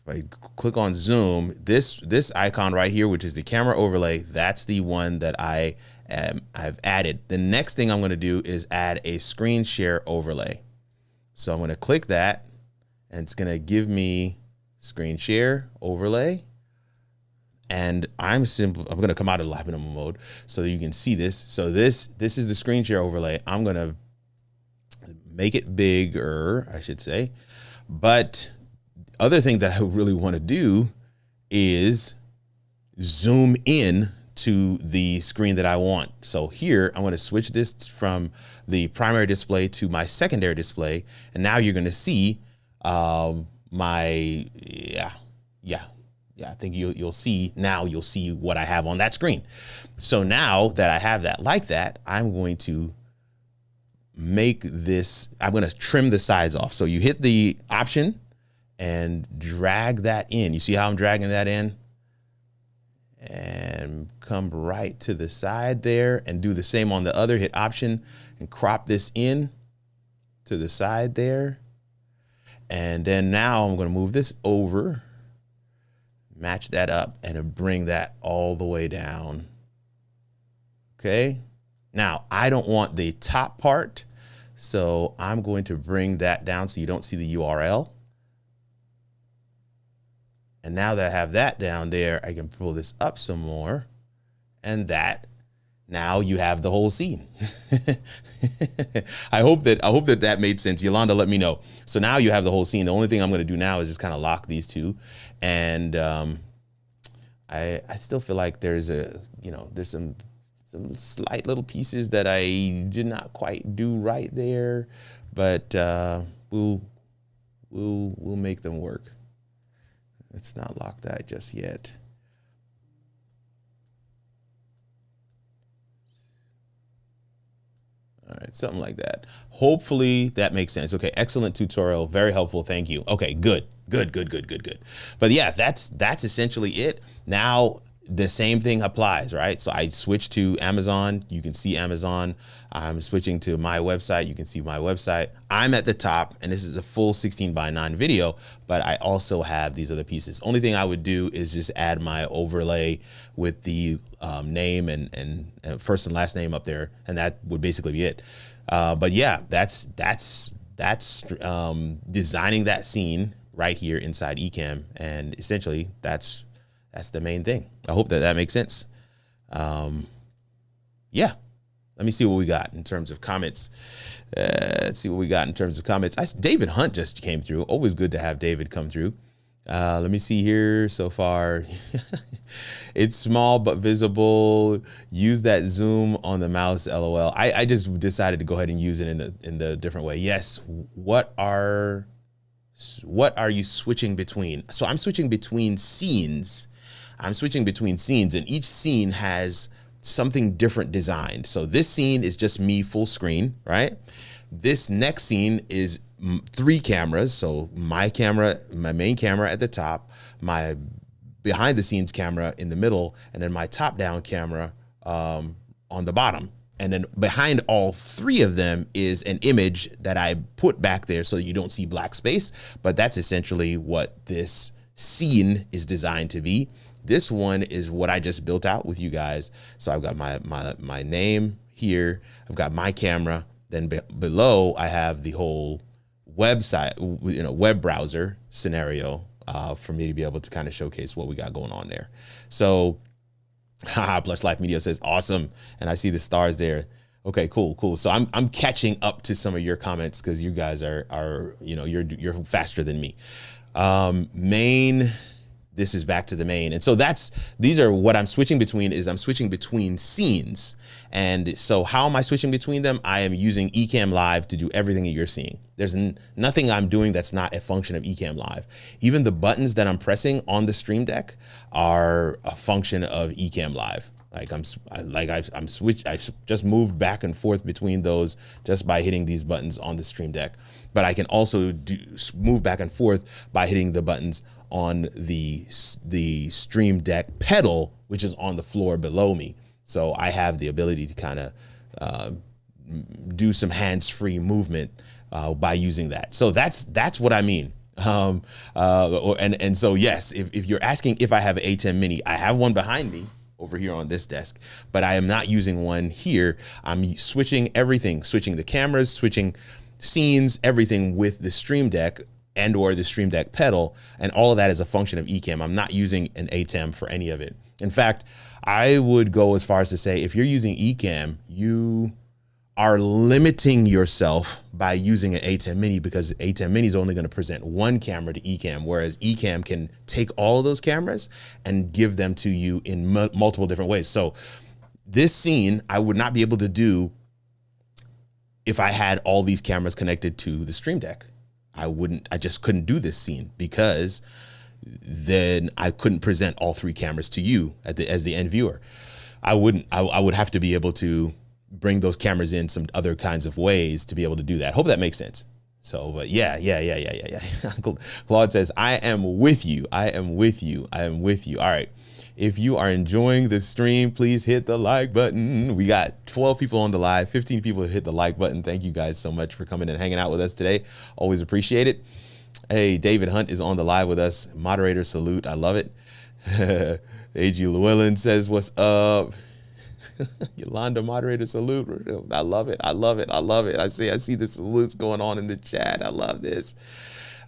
I click on zoom, this icon right here, which is the camera overlay, that's the one that I I've added. The next thing I'm going to do is add a screen share overlay. So I'm going to click that, and it's going to give me screen share overlay. And I'm going to come out of live minimum mode so that you can see this. So this is the screen share overlay. I'm going to make it bigger, I should say. But other thing that I really want to do is zoom in to the screen that I want. So here, I'm going to switch this from the primary display to my secondary display. And now you're going to see I think you'll see what I have on that screen. So now that I have that like that, I'm going to make this, I'm going to trim the size off. So you hit the option and drag that in. You see how I'm dragging that in? And come right to the side there and do the same on the other. Hit option and crop this in to the side there. And then now I'm going to move this over, match that up, and bring that all the way down. Okay. Now I don't want the top part, so I'm going to bring that down so you don't see the URL. And now that I have that down there, I can pull this up some more, and now you have the whole scene. I hope that made sense. Yolanda, let me know. So now you have the whole scene. The only thing I'm going to do now is just kind of lock these two. And I still feel like there's some slight little pieces that I did not quite do right there, but we'll make them work. Let's not lock that just yet. All right, something like that. Hopefully that makes sense. Okay, excellent tutorial, very helpful. Thank you. Okay, good. But yeah, that's essentially it. Now the same thing applies, right? So I switch to Amazon. You can see Amazon. I'm switching to my website. You can see my website. I'm at the top, and this is a full 16:9 video, but I also have these other pieces. Only thing I would do is just add my overlay with the name and first and last name up there, and that would basically be it. But yeah, that's designing that scene right here inside Ecamm, and essentially that's the main thing. I hope that makes sense. Yeah, let me see what we got in terms of comments. Let's see what we got in terms of comments. David Hunt just came through. Always good to have David come through. Let me see here so far. It's small but visible. Use that zoom on the mouse, LOL. I just decided to go ahead and use it in the different way. Yes. What are you switching between? So I'm switching between scenes. And each scene has something different designed. So this scene is just me full screen, right? This next scene is 3 cameras. So my main camera at the top, my behind the scenes camera in the middle, and then my top down camera on the bottom. And then behind all 3 of them is an image that I put back there so you don't see black space, but that's essentially what this scene is designed to be. This one is what I just built out with you guys. So I've got my name here. I've got my camera. Then below I have the whole website, web browser scenario for me to be able to kind of showcase what we got going on there. So Plush Life Media says awesome, and I see the stars there. Okay, cool. So I'm catching up to some of your comments because you guys are you're faster than me. This is back to the main. And so these are what I'm switching between. I'm switching between scenes. And so how am I switching between them? I am using Ecamm Live to do everything that you're seeing. There's nothing I'm doing that's not a function of Ecamm Live. Even the buttons that I'm pressing on the Stream Deck are a function of Ecamm Live. I just moved back and forth between those just by hitting these buttons on the Stream Deck. But I can also move back and forth by hitting the buttons on the Stream Deck pedal, which is on the floor below me. So I have the ability to kind of do some hands-free movement by using that. So that's what I mean. And so yes, if you're asking if I have an A10 Mini, I have one behind me over here on this desk, but I am not using one here. I'm switching everything, switching the cameras, switching scenes, everything with the Stream Deck and or the Stream Deck pedal, and all of that is a function of Ecamm. I'm not using an ATEM for any of it. In fact, I would go as far as to say, if you're using Ecamm, you are limiting yourself by using an ATEM Mini, because ATEM Mini is only going to present one camera to Ecamm, whereas Ecamm can take all of those cameras and give them to you in multiple different ways. So this scene, I would not be able to do if I had all these cameras connected to the Stream Deck. I just couldn't do this scene, because then I couldn't present all three cameras to you as the end viewer. I would have to be able to bring those cameras in some other kinds of ways to be able to do that. Hope that makes sense. So, but yeah. Claude says, I am with you. I am with you. I am with you. All right. If you are enjoying the stream, please hit the like button. We got 12 people on the live, 15 people hit the like button. Thank you guys so much for coming and hanging out with us today. Always appreciate it. Hey, David Hunt is on the live with us. Moderator salute. I love it. A.G. Llewellyn says, what's up? Yolanda, moderator salute. I love it. I love it. I love it. I see the salutes going on in the chat. I love this.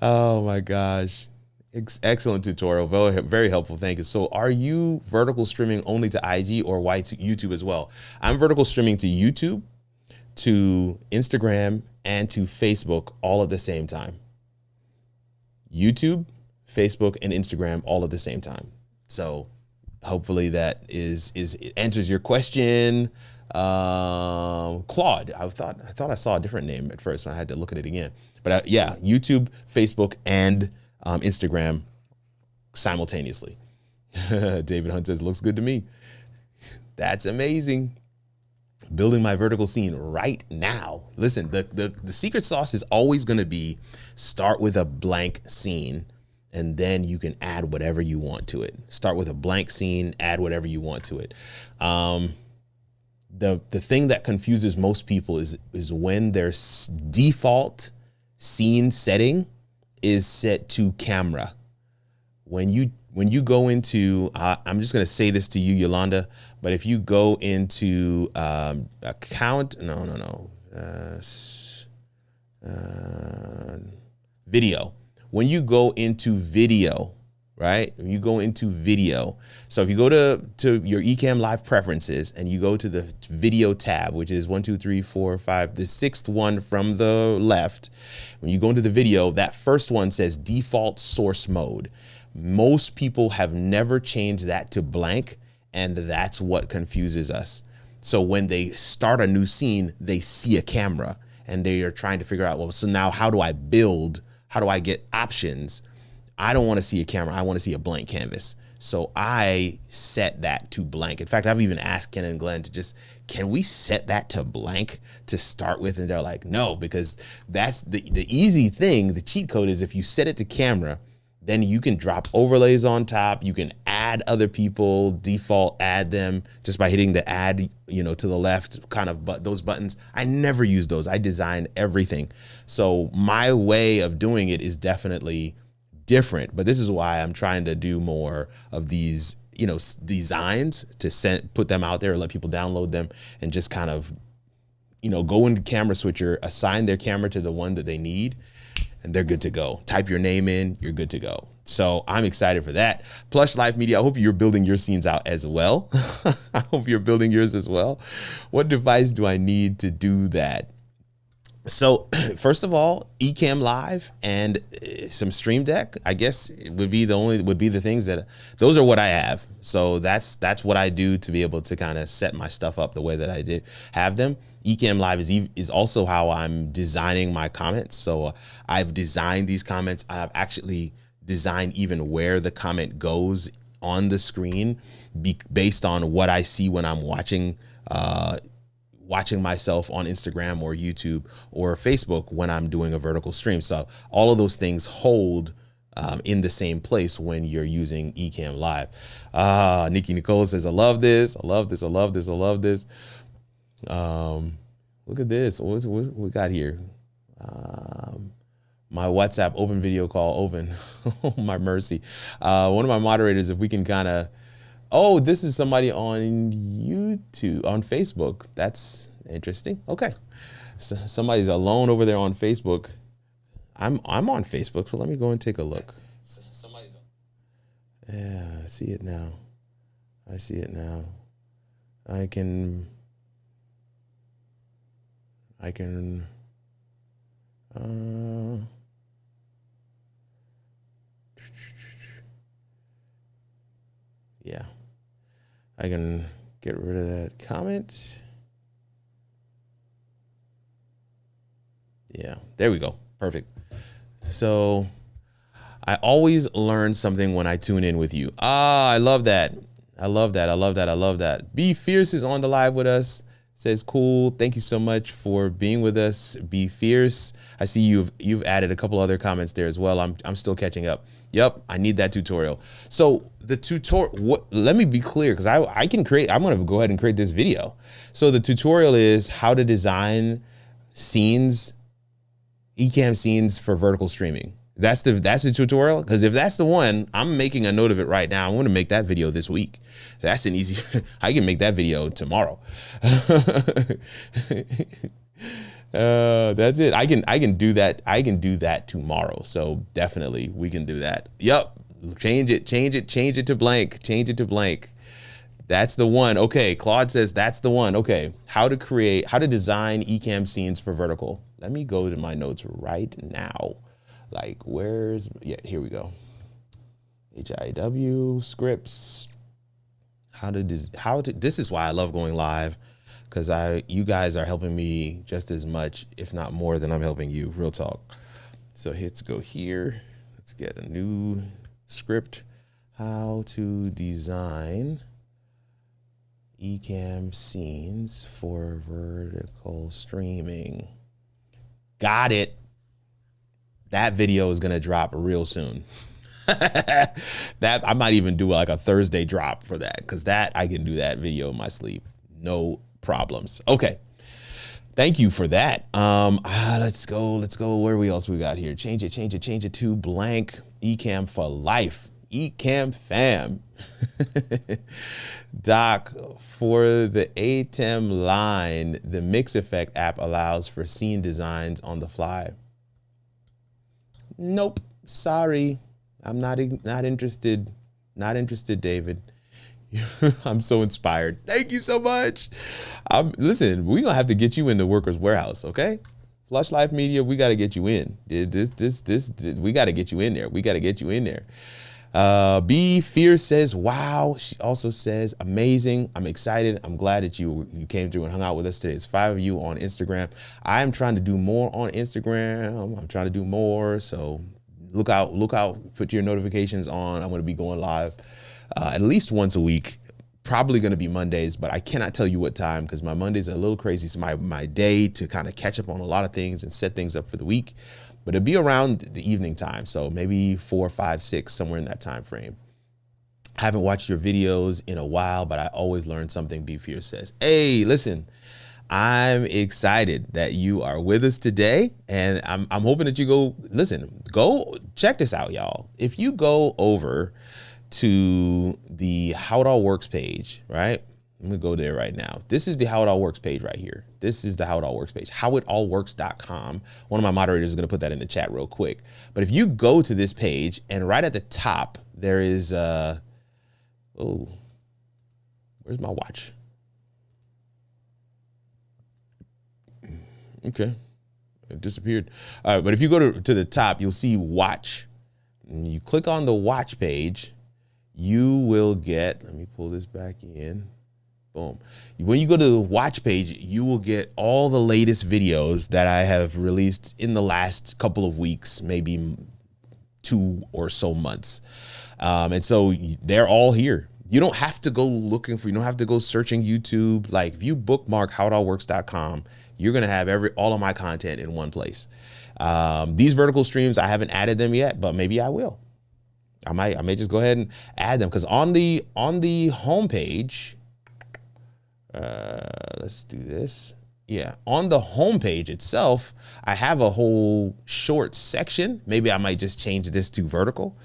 Oh my gosh. Excellent tutorial. Very, very helpful. Thank you. So are you vertical streaming only to IG or YouTube as well? I'm vertical streaming to YouTube, to Instagram, and to Facebook all at the same time. YouTube, Facebook, and Instagram all at the same time. So hopefully that it answers your question. Claude, I thought I saw a different name at first when I had to look at it again. But yeah, YouTube, Facebook, and Instagram simultaneously. David Hunt says, looks good to me. That's amazing. Building my vertical scene right now. Listen, the secret sauce is always going to be start with a blank scene, and then you can add whatever you want to it. Start with a blank scene, add whatever you want to it. The thing that confuses most people is when their default scene setting is set to camera. When you go into, I'm just going to say this to you, Yolanda, but if you go into account, video. When you go into video, right? When you go into video. So if you go to your Ecamm Live preferences and you go to the video tab, which is 1, 2, 3, 4, 5, the sixth one from the left. When you go into the video, that first one says default source mode. Most people have never changed that to blank, and that's what confuses us. So when they start a new scene, they see a camera and they are trying to figure out, well, so now how do I build? How do I get options? I don't want to see a camera. I want to see a blank canvas. So I set that to blank. In fact, I've even asked Ken and Glenn to can we set that to blank to start with? And they're like, no, because that's the easy thing. The cheat code is if you set it to camera, then you can drop overlays on top. You can add other people, default add them just by hitting the add, to the left kind of, but those buttons, I never use those. I design everything. So my way of doing it is definitely different, but this is why I'm trying to do more of these, designs to put them out there, let people download them and just kind of, go into Camera Switcher, assign their camera to the one that they need, and they're good to go. Type your name in, you're good to go. So I'm excited for that. Plush Life Media, I hope you're building your scenes out as well. I hope you're building yours as well. What device do I need to do that? So first of all, Ecamm Live and some Stream Deck, I guess it would be the things that, those are what I have. So that's what I do to be able to kind of set my stuff up the way that I did have them. Ecamm Live is also how I'm designing my comments. So I've designed these comments. I've actually designed even where the comment goes on the screen based on what I see when I'm watching myself on Instagram or YouTube or Facebook when I'm doing a vertical stream. So all of those things hold in the same place when you're using Ecamm Live. Nikki Nicole says, I love this. I love this. I love this. I love this. Look at this. What we got here? My WhatsApp open video call open. Oh, my mercy. One of my moderators, if we can kind of Oh, this is somebody on YouTube, on Facebook. That's interesting. Okay. So somebody's alone over there on Facebook. I'm on Facebook, so let me go and take a look. Yeah, I see it now. I see it now. I can yeah, I can get rid of that comment. Yeah, there we go. Perfect. So I always learn something when I tune in with you. Ah, I love that. I love that. I love that. I love that. Be Fierce is on the live with us. Says cool. Thank you so much for being with us. Be Fierce. I see you've added a couple other comments there as well. I'm still catching up. Yep, I need that tutorial. So the tutorial, let me be clear, because I can create, I'm gonna go ahead and create this video. So the tutorial is how to design scenes, Ecamm scenes for vertical streaming. That's the tutorial, because if that's the one, I'm making a note of it right now. I'm going to make that video this week. That's an easy, I can make that video tomorrow. That's it. I can do that. I can do that tomorrow. So definitely we can do that. Yep. Change it to blank. Change it to blank. That's the one. Okay. Claude says that's the one. Okay. How to design Ecamm scenes for vertical. Let me go to my notes right now. Like here we go. HIW scripts. This is why I love going live, because you guys are helping me just as much, if not more, than I'm helping you. Real talk. So let's go here. Let's get a new script. How to design Ecamm scenes for vertical streaming. Got it. That video is gonna drop real soon. That I might even do like a Thursday drop for that, because that I can do that video in my sleep. No problems. Okay. Thank you for that. Let's go. Where else we got here? Change it to blank. Ecamm for life. Ecamm fam. Doc, for the ATEM line, the Mix Effect app allows for scene designs on the fly. Nope. Sorry. I'm not interested. Not interested, David. I'm so inspired. Thank you so much. Listen, we're gonna have to get you in the Workers Warehouse, okay? Flush Life Media, we gotta get you in. We gotta get you in there. We gotta get you in there. Be Fierce says, wow. She also says, amazing. I'm excited. I'm glad that you came through and hung out with us today. It's 5 of you on Instagram. I am trying to do more on Instagram. I'm trying to do more. So look out, put your notifications on. I'm going to be going live at least once a week, probably going to be Mondays, but I cannot tell you what time, because my Mondays are a little crazy. It's my day to kind of catch up on a lot of things and set things up for the week. But it'll be around the evening time, so maybe 4, 5, 6, somewhere in that time frame. I haven't watched your videos in a while, but I always learn something. Be Fierce says, hey, listen, I'm excited that you are with us today, and I'm hoping that you go check this out, y'all. If you go over to the How It All Works page, right? I'm gonna go there right now. This is the How It All Works page right here. This is the How It All Works page, howitallworks.com. One of my moderators is gonna put that in the chat real quick. But if you go to this page, and right at the top, there is, oh, where's my watch? Okay, it disappeared. All right, but if you go to the top, you'll see watch. And you click on the watch page, you will get, let me pull this back in. Boom. When you go to the watch page, you will get all the latest videos that I have released in the last couple of weeks, maybe 2 or so months. And so they're all here. You don't have to go looking for, you don't have to go searching YouTube. Like if you bookmark howitallworks.com, you're going to have all of my content in one place. These vertical streams, I haven't added them yet, but maybe I will. I may just go ahead and add them, because on the homepage, let's do this. Yeah, on the homepage itself, I have a whole short section. Maybe I might just change this to vertical.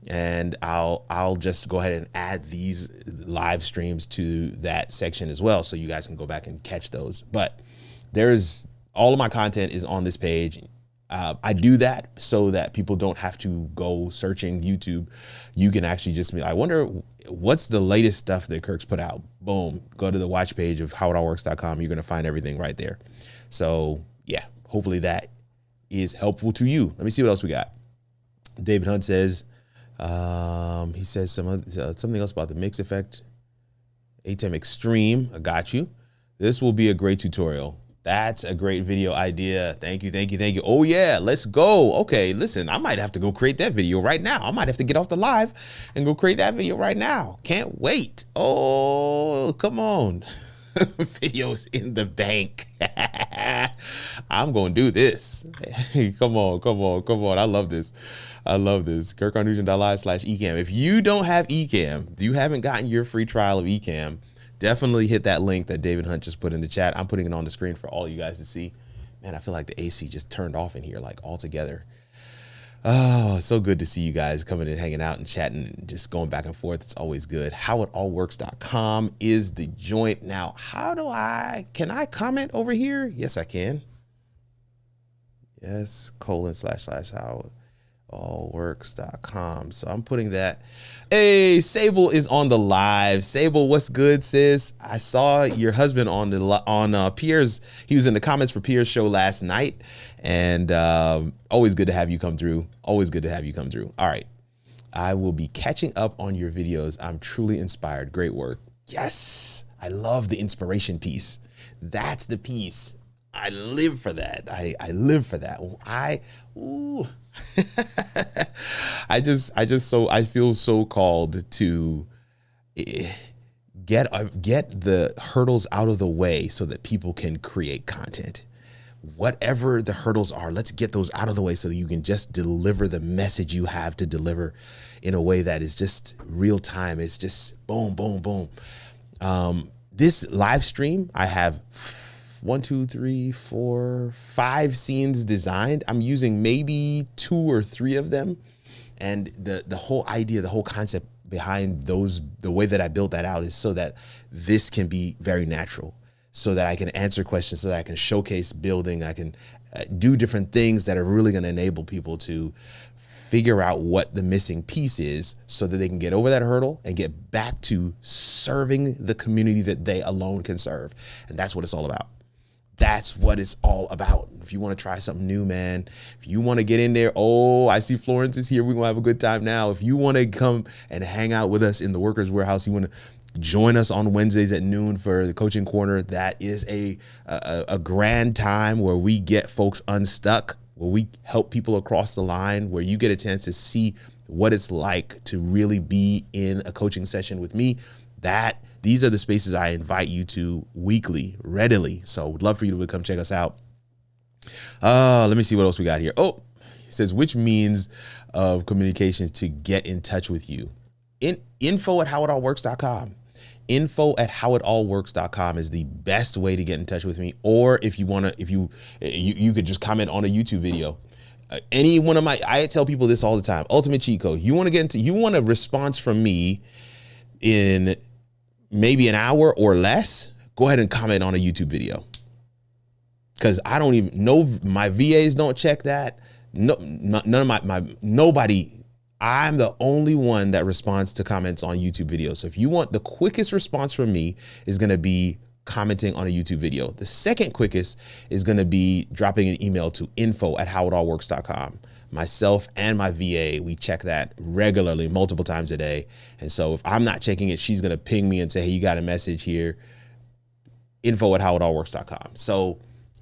and I'll just go ahead and add these live streams to that section as well, so you guys can go back and catch those. But there's all of my content is on this page. I do that so that people don't have to go searching YouTube. You can actually just be, I wonder what's the latest stuff that Kirk's put out. Boom, go to the watch page of howitallworks.com. You're going to find everything right there. So yeah, hopefully is helpful to you. Let me see what else we got. David Hunt says, he says something else about the mix effect. ATEM Extreme. I got you. This will be a great tutorial. That's a great video idea. Thank you, thank you, thank you. Oh yeah, let's go. Okay, listen, I might have to go create that video right now. I might have to get off the live and go create that video right now. Can't wait. Oh, come on. Videos in the bank. I'm going to do this. Hey, come on. I love this. KirkArnugent.live/eCam. If you don't have eCam, if you haven't gotten your free trial of eCam, definitely hit that link that David Hunt just put in the chat. I'm putting it on the screen for all you guys to see. Man, I feel like the AC just turned off in here, like altogether. Oh, so good to see you guys coming and hanging out and chatting and just going back and forth. It's always good. Howitallworks.com is the joint. Now, can I comment over here? Yes, I can. Yes, //howitallworks.com. So I'm putting that. Hey, Sable is on the live. Sable, what's good, sis? I saw your husband on Pierre's. He was in the comments for Pierre's show last night, and always good to have you come through. Always good to have you come through. All right, I will be catching up on your videos. I'm truly inspired. Great work. Yes, I love the inspiration piece. That's the piece. I live for that. I live for that. I feel so called to get the hurdles out of the way so that people can create content. Whatever the hurdles are, let's get those out of the way so that you can just deliver the message you have to deliver in a way that is just real time. It's just boom, boom, boom. This live stream, I have 5 scenes designed. I'm using maybe 2 or 3 of them. And the whole idea, the whole concept behind those, the way that I built that out is so that this can be very natural, so that I can answer questions, so that I can showcase building. I can do different things that are really going to enable people to figure out what the missing piece is so that they can get over that hurdle and get back to serving the community that they alone can serve. And that's what it's all about. That's what it's all about. If you want to try something new, man, if you want to get in there, oh, I see Florence is here. We're going to have a good time now. If you want to come and hang out with us in the Workers Warehouse, you want to join us on Wednesdays at noon for the Coaching Corner. That is a grand time where we get folks unstuck, where we help people across the line, where you get a chance to see what it's like to really be in a coaching session with me. These are the spaces I invite you to weekly, readily. So would love for you to come check us out. Let me see what else we got here. Oh, it says, which means of communications to get in touch with you? Info@howitallworks.com. Info@howitallworks.com is the best way to get in touch with me. Or if you want to, you could just comment on a YouTube video. Any one of I tell people this all the time. Ultimate cheat code. You want a response from me in maybe an hour or less, go ahead and comment on a YouTube video. Because I don't even know, my VAs don't check that. No, none of nobody. I'm the only one that responds to comments on YouTube videos. So if you want the quickest response from me, is going to be commenting on a YouTube video. The second quickest is going to be dropping an email to info@howitallworks.com. Myself and my VA, we check that regularly, multiple times a day. And so if I'm not checking it, she's going to ping me and say, hey, you got a message here. Info@howitallworks.com. So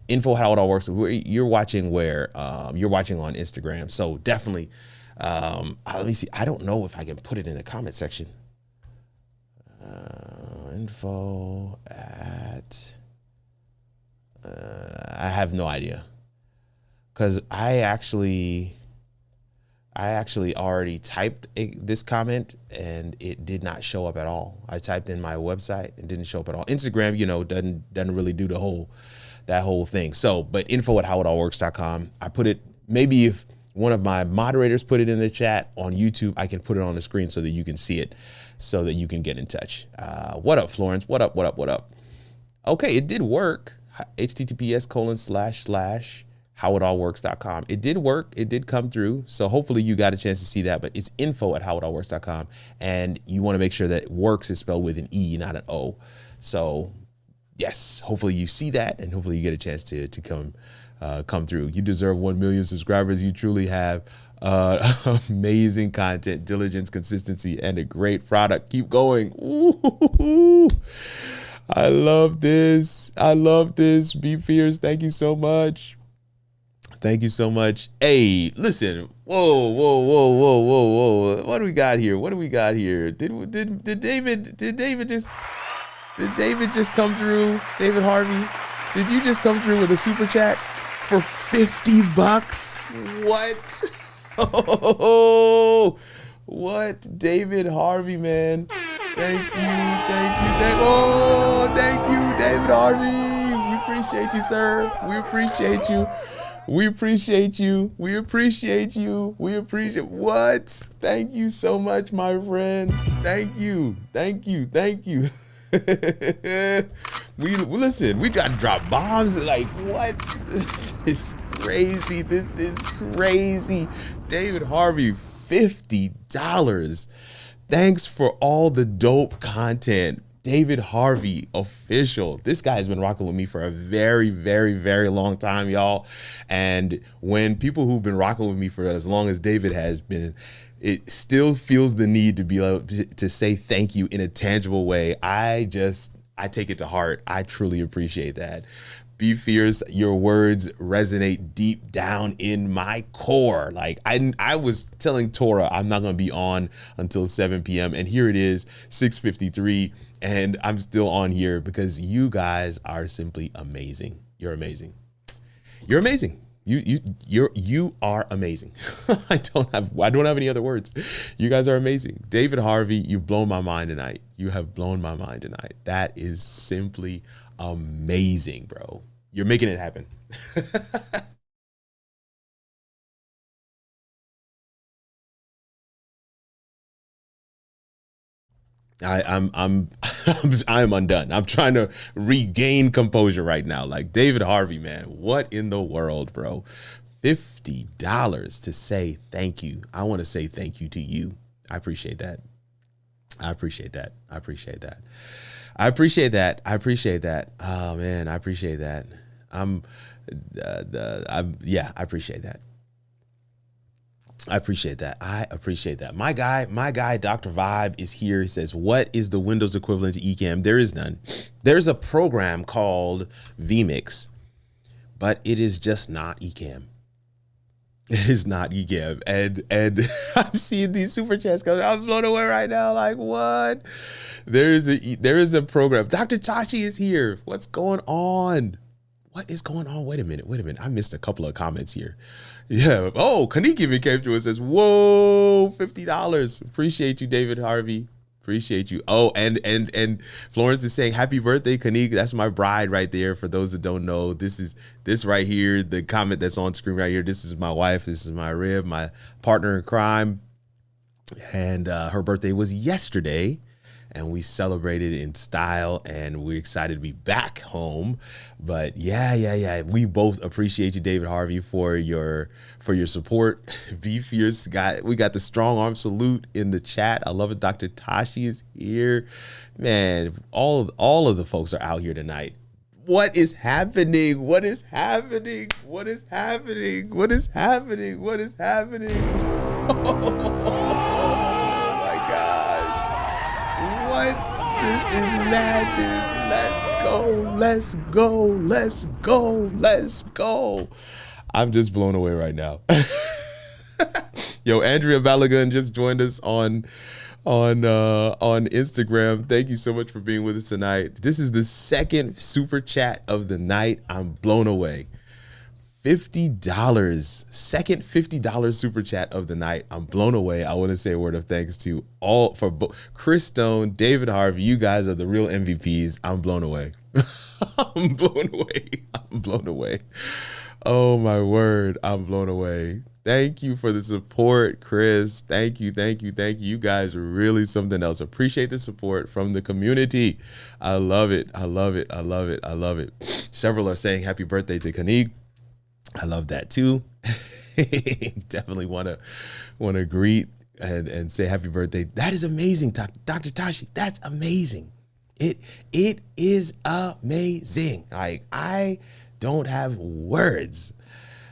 info@howitallworks, you're watching where? You're watching on Instagram. So definitely, let me see. I don't know if I can put it in the comment section. I have no idea. Because I actually already typed this comment and it did not show up at all. I typed in my website and didn't show up at all. Instagram, doesn't really do that whole thing. So, but info@howitallworks.com. I put it, maybe if one of my moderators put it in the chat. On YouTube, I can put it on the screen so that you can see it, so that you can get in touch. What up, Florence? What up, what up, what up? Okay, it did work. https://howitallworks.com. It did work. It did come through. So hopefully you got a chance to see that, but it's info@howitallworks.com. And you want to make sure that works is spelled with an E, not an O. So yes, hopefully you see that, and hopefully you get a chance to come through. You deserve 1 million subscribers. You truly have amazing content, diligence, consistency, and a great product. Keep going. Ooh, I love this. I love this. Be fierce. Thank you so much. Thank you so much. Hey, listen. Whoa. What do we got here? What do we got here? Did David just come through? David Harvey, did you just come through with a super chat for $50? What? Oh, what? David Harvey, man. Thank you, David Harvey. We appreciate you, sir. We appreciate you. We appreciate you. We appreciate you. We appreciate what? Thank you so much, my friend. Thank you. Thank you. Thank you. Listen, we got to drop bombs. Like, what? This is crazy. This is crazy. David Harvey, $50. Thanks for all the dope content. David Harvey official. This guy has been rocking with me for a very, very, very long time, y'all. And when people who've been rocking with me for as long as David has been, it still feels the need to be able to say thank you in a tangible way. I take it to heart. I truly appreciate that. Be fierce. Your words resonate deep down in my core. Like I was telling Tora I'm not going to be on until 7 p.m. and here it is, 6:53, and I'm still on here because you guys are simply amazing. You're amazing. You're amazing. You are amazing. I don't have any other words. You guys are amazing. David Harvey, you've blown my mind tonight. You have blown my mind tonight. That is simply amazing, bro. You're making it happen. I'm undone. I'm trying to regain composure right now. Like, David Harvey, man, what in the world, bro? $50 to say thank you. I want to say thank you to you. I appreciate that. I appreciate that. I appreciate that. I appreciate that. I appreciate that. Oh man, I appreciate that. Yeah, I appreciate that. I appreciate that. I appreciate that. My guy, Dr. Vibe is here. He says, what is the Windows equivalent to Ecamm? There is none. There's a program called vMix, but it is just not Ecamm. It is not Ecamm. And I'm seeing these super chats coming. I'm blown away right now. Like, what? There is a program. Dr. Tashi is here. What's going on? What is going on? Wait a minute. I missed a couple of comments here. Yeah. Oh, Kanik even came through and says, whoa, $50. Appreciate you, David Harvey. Appreciate you. Oh, and Florence is saying, happy birthday, Kanik. That's my bride right there. For those that don't know, this right here, the comment that's on screen right here. This is my wife. This is my rib, my partner in crime. And her birthday was yesterday. And we celebrated in style, and we're excited to be back home. But yeah. We both appreciate you, David Harvey, for your support. Be fierce. We got the strong arm salute in the chat. I love it. Dr. Tashi is here. Man, all of the folks are out here tonight. What is happening? What is happening? What is happening? What is happening? What is happening? What? This is madness. Let's go. I'm just blown away right now. Yo, Andrea Balagun just joined us on Instagram. Thank you so much for being with us tonight. This is the second super chat of the night. I'm blown away. $50, second $50 super chat of the night. I'm blown away. I want to say a word of thanks to Chris Stone, David Harvey. You guys are the real MVPs. I'm blown away. I'm blown away. Oh my word. I'm blown away. Thank you for the support, Chris. Thank you, thank you, thank you. You guys are really something else. Appreciate the support from the community. I love it. I love it. I love it. I love it. Several are saying happy birthday to Kanig. I love that too. Definitely wanna greet and say happy birthday. That is amazing, Dr. Tashi. That's amazing. It is amazing. Like, I don't have words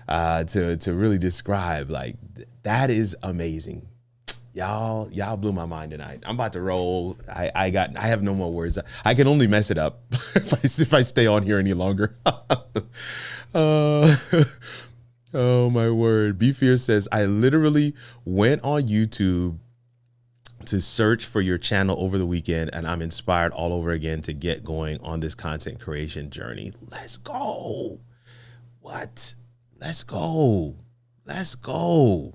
to really describe. Like, that is amazing. Y'all blew my mind tonight. I'm about to roll. I have no more words. I can only mess it up if I stay on here any longer. Oh my word. Be Fierce says, I literally went on YouTube to search for your channel over the weekend, and I'm inspired all over again to get going on this content creation journey. Let's go. What? Let's go. Let's go.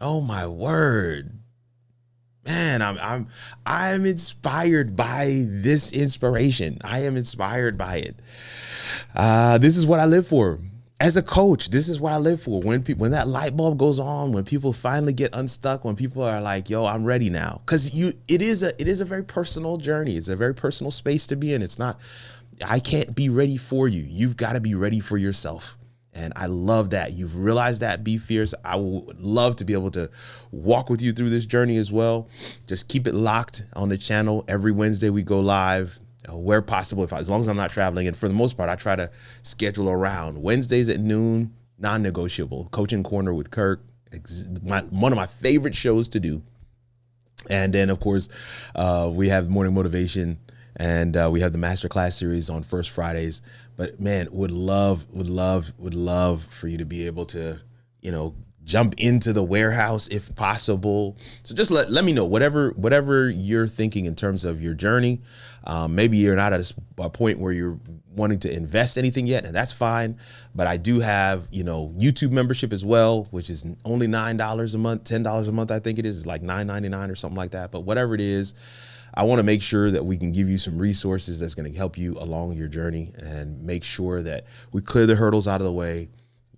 Oh my word. Man, I'm inspired by this inspiration. I am inspired by it. This is what I live for. As a coach, this is what I live for. When that light bulb goes on, when people finally get unstuck, when people are like, yo, I'm ready now. Because it is a very personal journey. It's a very personal space to be in. It's not, I can't be ready for you. You've got to be ready for yourself. And I love that. You've realized that. Be Fierce. I would love to be able to walk with you through this journey as well. Just keep it locked on the channel. Every Wednesday we go live. Where possible, as long as I'm not traveling. And for the most part, I try to schedule around. Wednesdays at noon, non-negotiable. Coaching Corner with Kirk, one of my favorite shows to do. And then, of course, we have Morning Motivation, and we have the Masterclass series on First Fridays. But man, would love for you to be able to, jump into the warehouse if possible. So just let me know whatever you're thinking in terms of your journey. Maybe you're not at a point where you're wanting to invest anything yet, and that's fine. But I do have, YouTube membership as well, which is only $9 a month, $10 a month. I think it is. It's like $9.99 or something like that. But whatever it is, I want to make sure that we can give you some resources that's going to help you along your journey, and make sure that we clear the hurdles out of the way.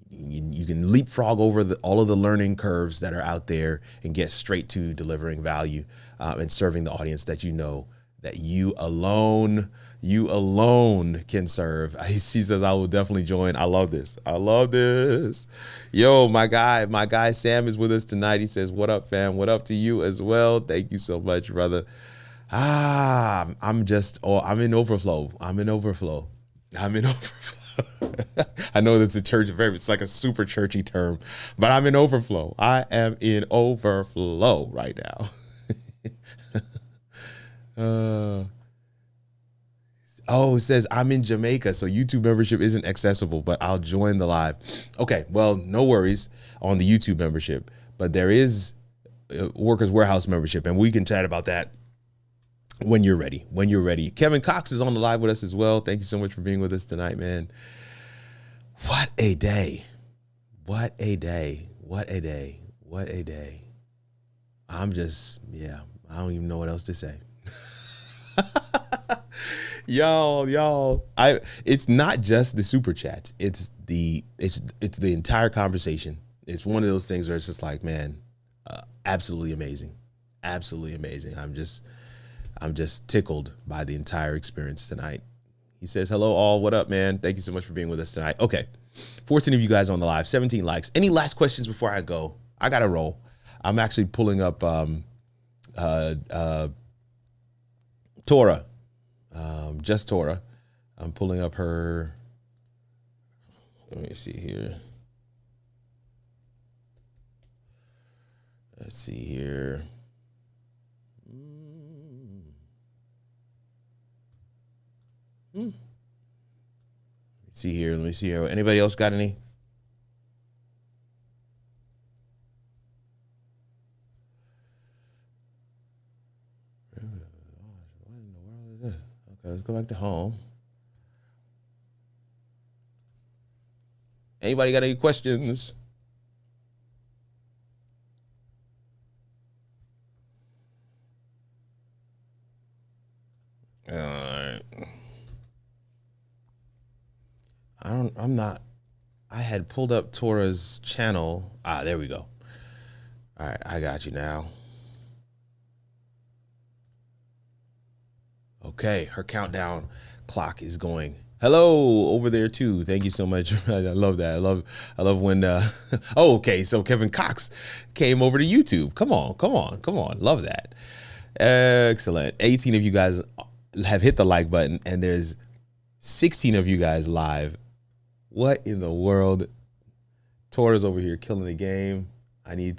You can leapfrog over all of the learning curves that are out there and get straight to delivering value and serving the audience that that you alone can serve. She says, I will definitely join. I love this. Yo, my guy Sam is with us tonight. He says, what up, fam? What up to you as well? Thank you so much, brother. I'm in overflow. I know that's it's like a super churchy term, but I'm in overflow. I am in overflow right now. It says I'm in Jamaica, so YouTube membership isn't accessible, but I'll join the live. Okay, well, no worries on the YouTube membership, but there is Workers Warehouse membership, and we can chat about that when you're ready. Kevin Cox is on the live with us as well. Thank you so much for being with us tonight, man. What a day. I don't even know what else to say. Y'all, it's not just the super chats. It's the entire conversation. It's one of those things where it's just like, man, absolutely amazing. I'm just tickled by the entire experience tonight. He says, hello all, what up, man? Thank you so much for being with us tonight. Okay, 14 of you guys on the live, 17 likes. Any last questions before I go? I gotta roll. I'm actually pulling up Tora, just Tora. I'm pulling up her, let me see here. Let's see here. Let me see here. Anybody else got any? What in the world is this? Okay, let's go back to home. Anybody got any questions? All right. I'm not I had pulled up Tora's channel. There we go. All right, I got you now. Okay, her countdown clock is going. Hello over there too. Thank you so much. I love that. I love when oh, okay, so Kevin Cox came over to YouTube. Come on. Love that. Excellent. 18 of you guys have hit the like button, and there's 16 of you guys live. What in the world? Tora's over here killing the game. I want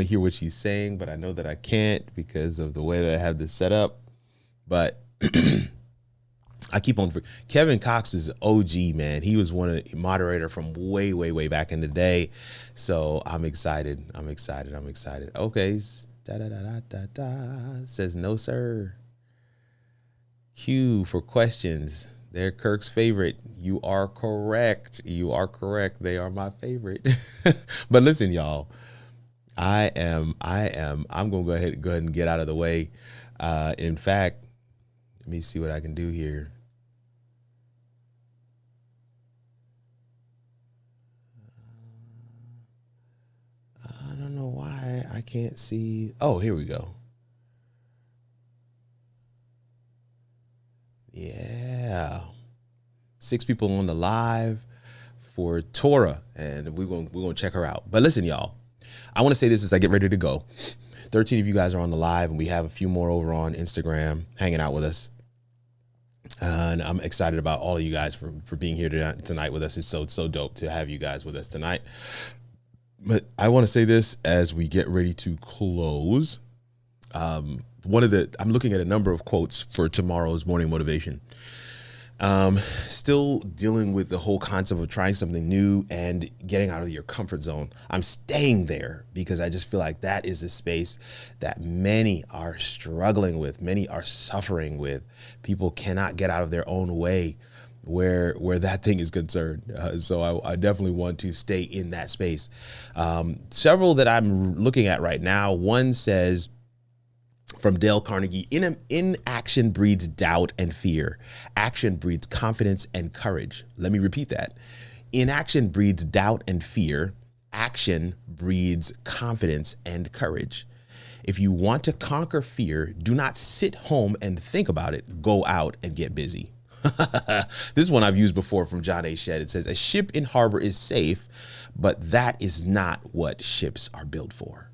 to hear what she's saying, but I know that I can't because of the way that I have this set up. But I keep on. Kevin Cox is OG, man. He was one of the moderator from way back in the day. So I'm excited. Okay. Says no, sir. Q for questions. They're Kirk's favorite. You are correct. They are my favorite. But listen, y'all, I'm going to go ahead and get out of the way. In fact, let me see what I can do here. I don't know why I can't see. Oh, here we go. Yeah. 6 people on the live for Tora, and we're going to check her out. But listen, y'all, I want to say this as I get ready to go. 13 of you guys are on the live, and we have a few more over on Instagram hanging out with us. And I'm excited about all of you guys for being here tonight with us. It's so dope to have you guys with us tonight. But I want to say this as we get ready to close. I'm looking at a number of quotes for tomorrow's morning motivation. Still dealing with the whole concept of trying something new and getting out of your comfort zone. I'm staying there because I just feel like that is a space that many are struggling with, many are suffering with. People cannot get out of their own way where that thing is concerned. So I definitely want to stay in that space. Several that I'm looking at right now. One says, from Dale Carnegie, inaction breeds doubt and fear. Action breeds confidence and courage. Let me repeat that. Inaction breeds doubt and fear. Action breeds confidence and courage. If you want to conquer fear, do not sit home and think about it. Go out and get busy. This is one I've used before from John A. Shedd. It says, a ship in harbor is safe, but that is not what ships are built for.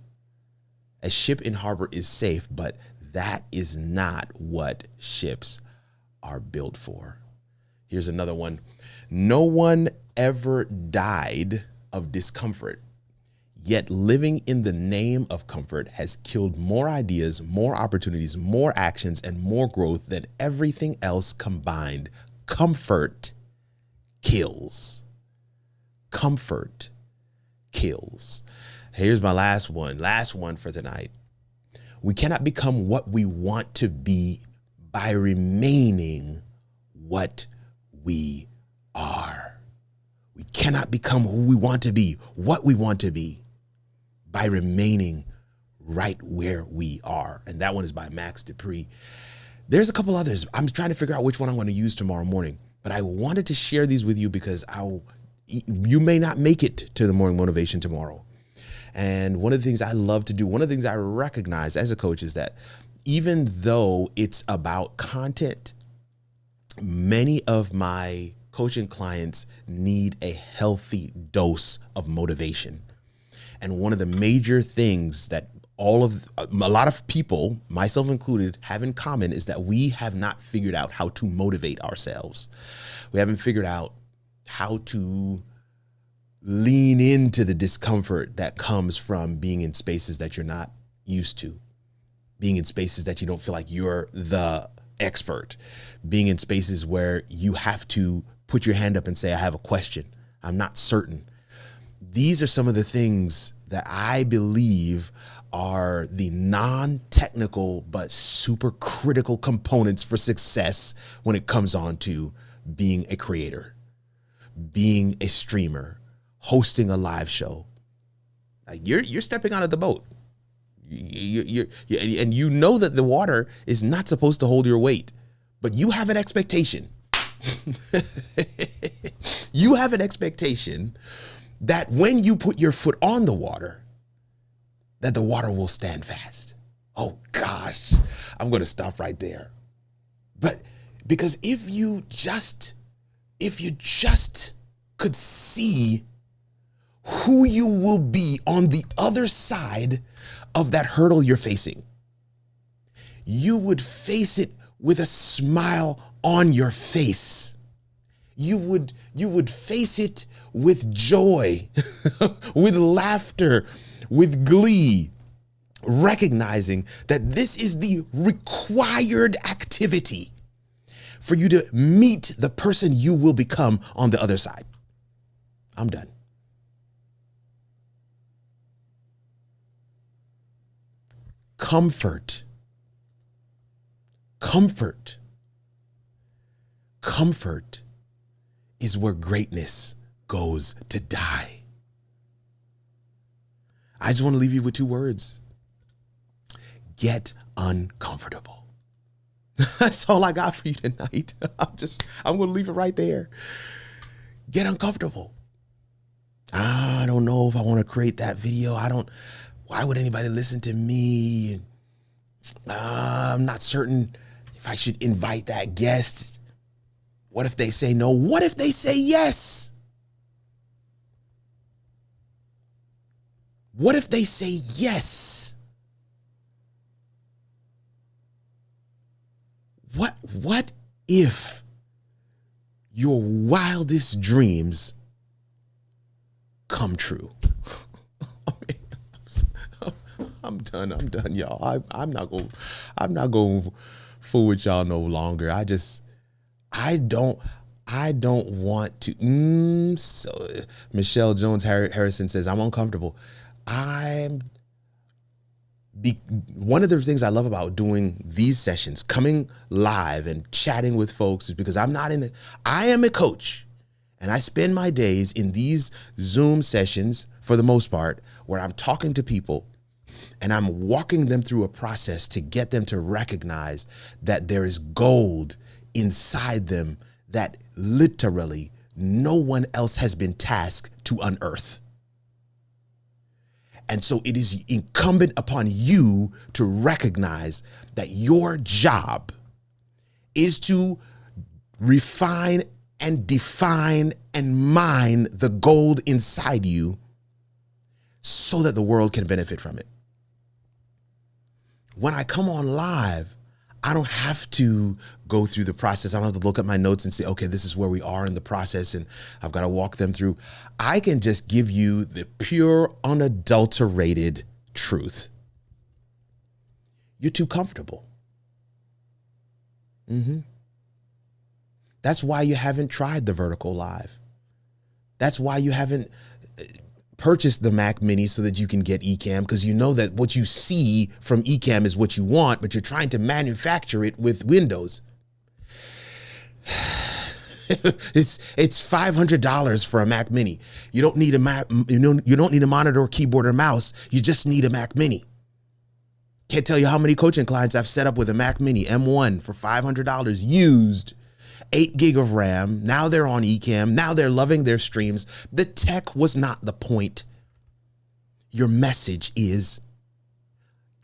A ship in harbor is safe, but that is not what ships are built for. Here's another one. No one ever died of discomfort, yet living in the name of comfort has killed more ideas, more opportunities, more actions, and more growth than everything else combined. Comfort kills. Comfort kills. Here's my last one for tonight. We cannot become what we want to be by remaining what we are. We cannot become who we want to be, what we want to be, by remaining right where we are. And that one is by Max Dupree. There's a couple others. I'm trying to figure out which one I'm going to use tomorrow morning, but I wanted to share these with you because you may not make it to the morning motivation tomorrow. And one of the things I love to do, one of the things I recognize as a coach is that even though it's about content, many of my coaching clients need a healthy dose of motivation. And one of the major things that a lot of people, myself included, have in common is that we have not figured out how to motivate ourselves. We haven't figured out how to lean into the discomfort that comes from being in spaces that you're not used to, being in spaces that you don't feel like you're the expert, being in spaces where you have to put your hand up and say, I have a question. I'm not certain. These are some of the things that I believe are the non-technical but super critical components for success when it comes on to being a creator, being a streamer, hosting a live show. Like you're stepping out of the boat. And you know that the water is not supposed to hold your weight, but you have an expectation. You have an expectation that when you put your foot on the water, that the water will stand fast. Oh gosh, I'm going to stop right there. But because if you just could see who you will be on the other side of that hurdle you're facing, you would face it with a smile on your face. You would face it with joy, with laughter, with glee, recognizing that this is the required activity for you to meet the person you will become on the other side. I'm done. Comfort is where greatness goes to die. I just want to leave you with 2 words. Get uncomfortable. That's all I got for you tonight. I'm going to leave it right there. Get uncomfortable. I don't know if I want to create that video. Why would anybody listen to me? I'm not certain if I should invite that guest. What if they say no? What if they say yes? What if they say yes? What if your wildest dreams come true? I'm done, y'all. I'm not going to fool with y'all no longer. I don't want to. So Michelle Jones Harrison says, I'm uncomfortable. One of the things I love about doing these sessions, coming live and chatting with folks, is because I am a coach, and I spend my days in these Zoom sessions for the most part where I'm talking to people and I'm walking them through a process to get them to recognize that there is gold inside them that literally no one else has been tasked to unearth. And so it is incumbent upon you to recognize that your job is to refine and define and mine the gold inside you so that the world can benefit from it. When I come on live, I don't have to go through the process. I don't have to look at my notes and say, okay, this is where we are in the process and I've got to walk them through. I can just give you the pure, unadulterated truth. You're too comfortable. That's why you haven't tried the vertical live. That's why you haven't purchased the Mac Mini so that you can get Ecamm, because you know that what you see from Ecamm is what you want, but you're trying to manufacture it with Windows. It's $500 for a Mac Mini. You don't need a Mac, you don't need a monitor, keyboard, or mouse. You just need a Mac Mini. Can't tell you how many coaching clients I've set up with a Mac Mini M1 for $500 used. 8 gig of RAM. Now they're on Ecamm. Now they're loving their streams. The tech was not the point. Your message is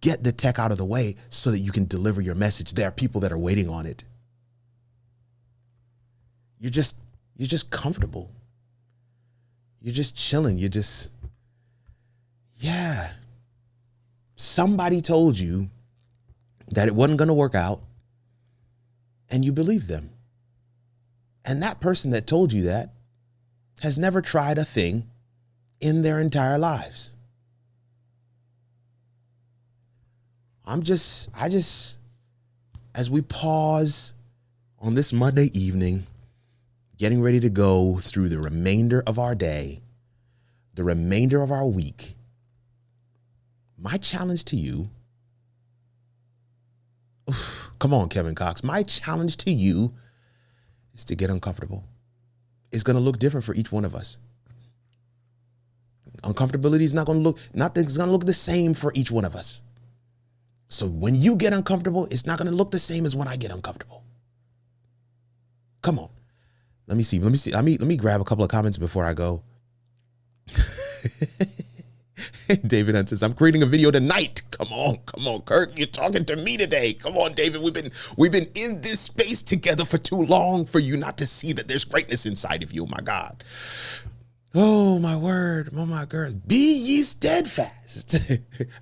get the tech out of the way so that you can deliver your message. There are people that are waiting on it. You're just comfortable. You're just chilling. Yeah. Somebody told you that it wasn't going to work out and you believe them. And that person that told you that has never tried a thing in their entire lives. As we pause on this Monday evening, getting ready to go through the remainder of our day, the remainder of our week, my challenge to you, come on, Kevin Cox, my challenge to you is to get uncomfortable. It's going to look different for each one of us. Uncomfortability is nothing's going to look the same for each one of us. So when you get uncomfortable, it's not going to look the same as when I get uncomfortable. Come on. Let me see. Let me grab a couple of comments before I go. David Hunt says, I'm creating a video tonight. Come on, Kirk. You're talking to me today. Come on, David. We've been in this space together for too long for you not to see that there's greatness inside of you. Oh my God. Oh my word. Oh my God. Be ye steadfast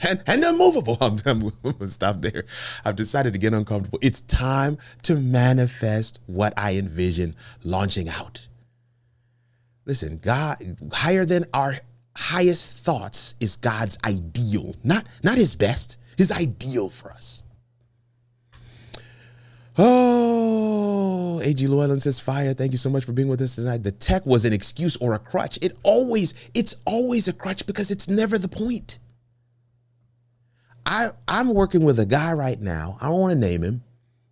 and unmovable. I'm gonna stop there. I've decided to get uncomfortable. It's time to manifest what I envision launching out. Listen, God, higher than our highest thoughts is God's ideal, not his best, his ideal for us. Oh, A.G. Llewellyn says, fire. Thank you so much for being with us tonight. The tech was an excuse or a crutch. It's always a crutch because it's never the point. I'm working with a guy right now. I don't want to name him,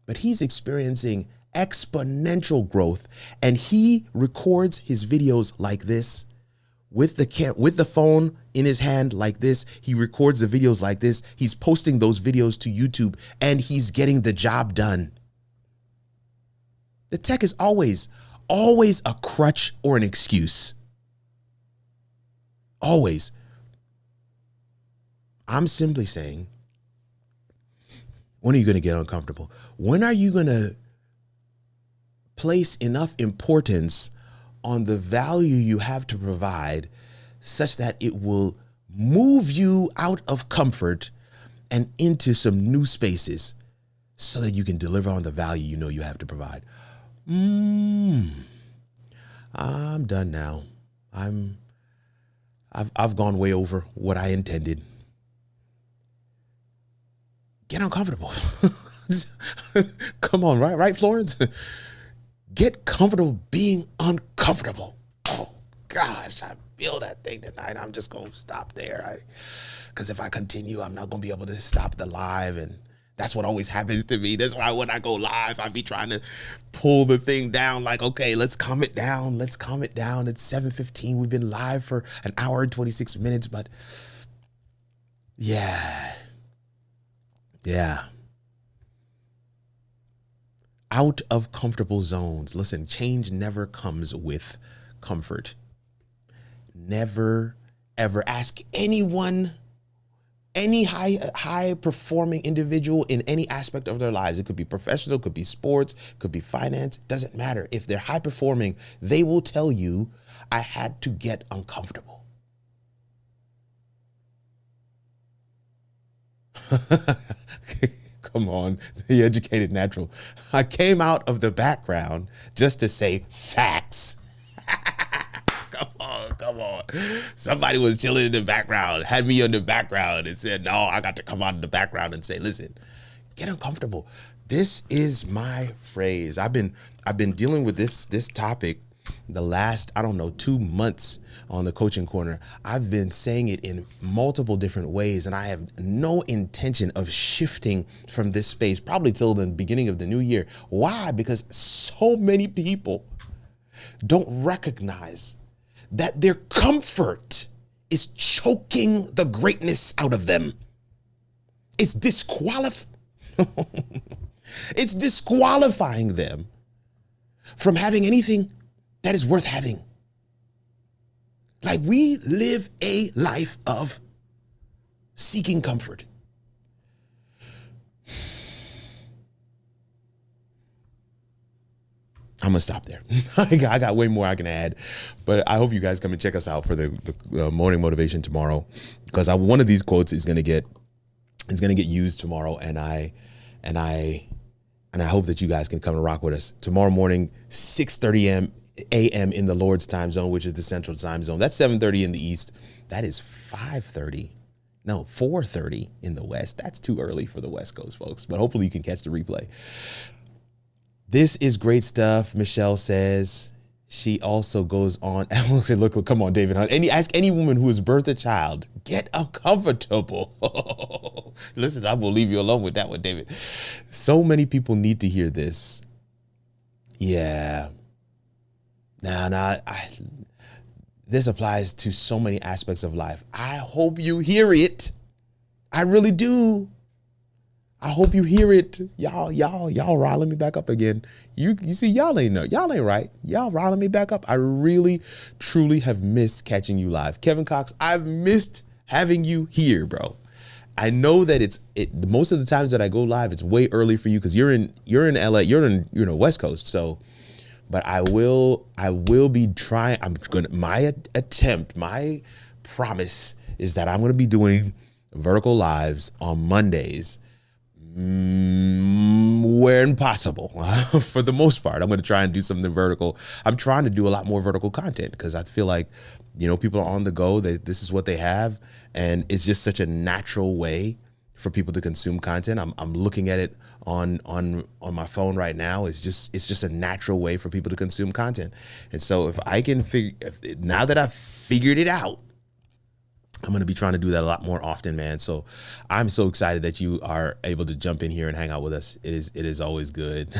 but he's experiencing exponential growth, and he records his videos like this with the phone in his hand like this. He records the videos like this. He's posting those videos to YouTube, and he's getting the job done. The tech is always a crutch or an excuse. Always. I'm simply saying, when are you going to get uncomfortable? When are you going to place enough importance on the value you have to provide such that it will move you out of comfort and into some new spaces so that you can deliver on the value you know you have to provide? I'm done now. I've gone way over what I intended. Get uncomfortable. Come on, right, Florence? Get comfortable being uncomfortable. Oh gosh, I feel that thing tonight. I'm just gonna stop there. Because if I continue, I'm not gonna be able to stop the live, and that's what always happens to me. That's why when I go live, I be trying to pull the thing down. Like, okay, let's calm it down. It's 7:15. We've been live for an hour and 26 minutes, but yeah. Out of comfortable zones. Listen, change never comes with comfort. Never, ever. Ask anyone, any high performing individual in any aspect of their lives. It could be professional, could be sports, could be finance. It doesn't matter. If they're high performing, they will tell you, I had to get uncomfortable. Come on, the educated natural. I came out of the background just to say facts. Come on. Somebody was chilling in the background, had me in the background and said, no, I got to come out of the background and say, listen, get uncomfortable. This is my phrase. I've been dealing with this topic the last, 2 months on the Coaching Corner. I've been saying it in multiple different ways, and I have no intention of shifting from this space probably till the beginning of the new year. Why? Because so many people don't recognize that their comfort is choking the greatness out of them. It's it's disqualifying them from having anything that is worth having. Like, we live a life of seeking comfort. I'm gonna stop there. I got way more I can add, but I hope you guys come and check us out for the morning motivation tomorrow, because one of these quotes is gonna get used tomorrow, and I hope that you guys can come and rock with us tomorrow morning, 6:30 a.m. in the Lord's time zone, which is the Central Time Zone. That's 7:30 in the East. That is 4:30 in the West. That's too early for the West Coast folks, but hopefully you can catch the replay. This is great stuff, Michelle says. She also goes on. I will say, look, come on, David Hunt. Ask any woman who has birthed a child, get uncomfortable. Listen, I will leave you alone with that one, David. So many people need to hear this. Yeah. This applies to so many aspects of life. I hope you hear it. I really do. I hope you hear it. Y'all riling me back up again. You see, y'all ain't right. Y'all riling me back up. I really, truly have missed catching you live. Kevin Cox, I've missed having you here, bro. I know that most of the times that I go live, it's way early for you because you're in LA, you're in West Coast. So, but I will be trying. My promise is that I'm gonna be doing vertical lives on Mondays, where possible. For the most part, I'm gonna try and do something vertical. I'm trying to do a lot more vertical content because I feel like, people are on the go. This is what they have. And it's just such a natural way for people to consume content. I'm looking at it on my phone right now. It's just a natural way for people to consume content. And so if I can now that I've figured it out, I'm going to be trying to do that a lot more often, man. So I'm so excited that you are able to jump in here and hang out with us. It is always good.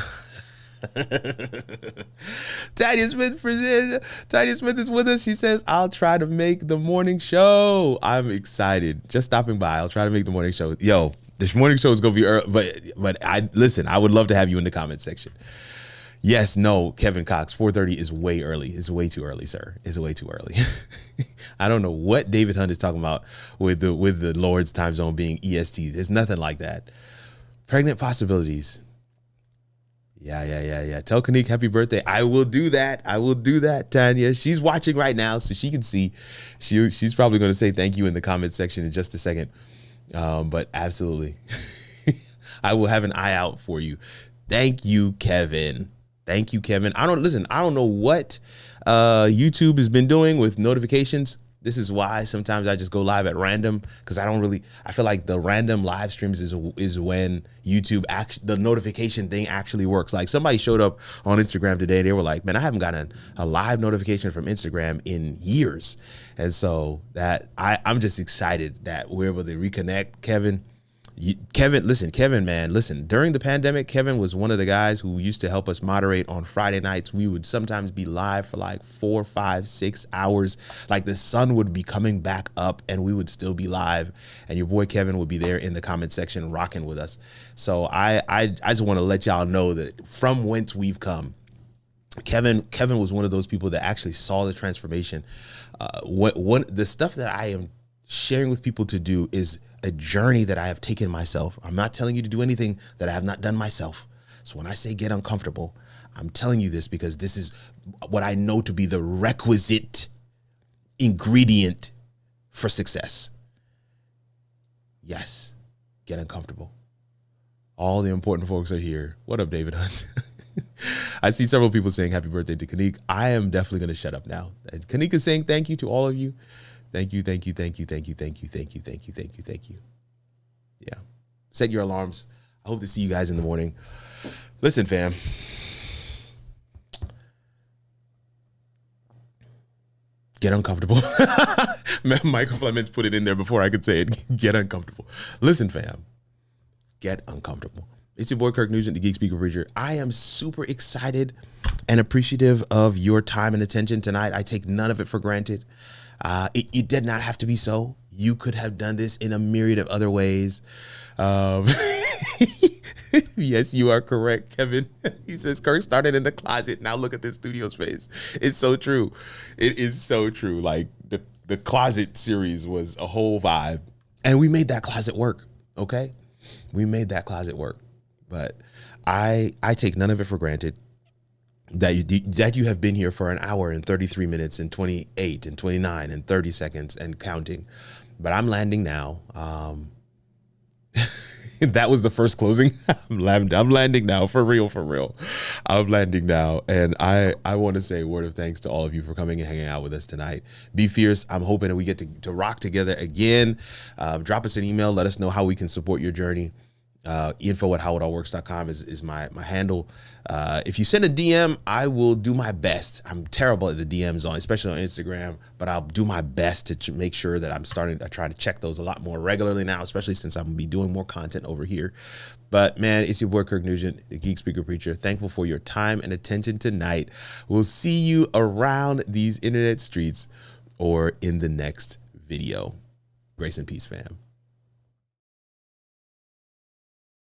Tanya Smith is with us. She says, I'll try to make the morning show. I'm excited. Just stopping by. I'll try to make the morning show. Yo, this morning show is going to be early, but I would love to have you in the comment section. Yes, no, Kevin Cox, 4:30 is way early. It's way too early, sir. It's way too early. I don't know what David Hunt is talking about with the Lord's time zone being EST. There's nothing like that. Pregnant possibilities. Yeah. Tell Kanique happy birthday. I will do that, Tanya. She's watching right now, so she can see. She's probably going to say thank you in the comment section in just a second. But absolutely, I will have an eye out for you. Thank you, Kevin. I don't know what YouTube has been doing with notifications. This is why sometimes I just go live at random because I feel like the random live streams is when YouTube the notification thing actually works. Like somebody showed up on Instagram today. They were like, man, I haven't gotten a live notification from Instagram in years. And so I'm just excited that we're able to reconnect. Kevin, man, listen, during the pandemic, Kevin was one of the guys who used to help us moderate on Friday nights. We would sometimes be live for like 4, 5, 6 hours. Like the sun would be coming back up and we would still be live. And your boy Kevin would be there in the comment section rocking with us. So I just want to let y'all know that from whence we've come. Kevin was one of those people that actually saw the transformation. The stuff that I am sharing with people to do is a journey that I have taken myself. I'm not telling you to do anything that I have not done myself. So when I say get uncomfortable, I'm telling you this because this is what I know to be the requisite ingredient for success. Yes, get uncomfortable. All the important folks are here. What up, David Hunt? I see several people saying happy birthday to Kanique. I am definitely going to shut up now. And Kanique is saying thank you to all of you. Thank you. Yeah. Set your alarms. I hope to see you guys in the morning. Listen, fam. Get uncomfortable. Michael Flemings put it in there before I could say it. Get uncomfortable. Listen, fam. Get uncomfortable. It's your boy Kirk Nugent, the Geek Speaker Preacher. I am super excited and appreciative of your time and attention tonight. I take none of it for granted. It did not have to be so. You could have done this in a myriad of other ways. Yes, you are correct, Kevin. He says Kirk started in the closet. Now look at this studio space. It's so true. It is so true. Like the closet series was a whole vibe, and we made that closet work. Okay, we made that closet work. But I take none of it for granted. That you have been here for an hour and 33 minutes and 28 and 29 and 30 seconds and counting. But I'm landing now. That was the first closing. I'm landing now, for real. I'm landing now. And I want to say a word of thanks to all of you for coming and hanging out with us tonight. Be fierce. I'm hoping that we get to rock together again. Drop us an email. Let us know how we can support your journey. info@howitallworks.com is my handle. If you send a DM, I will do my best. I'm terrible at the DMs especially on Instagram, but I'll do my best to make sure that I try to check those a lot more regularly now, especially since I'm gonna be doing more content over here. But man, it's your boy Kirk Nugent, the Geek Speaker Preacher. Thankful for your time and attention tonight. We'll see you around these internet streets or in the next video. Grace and peace, fam.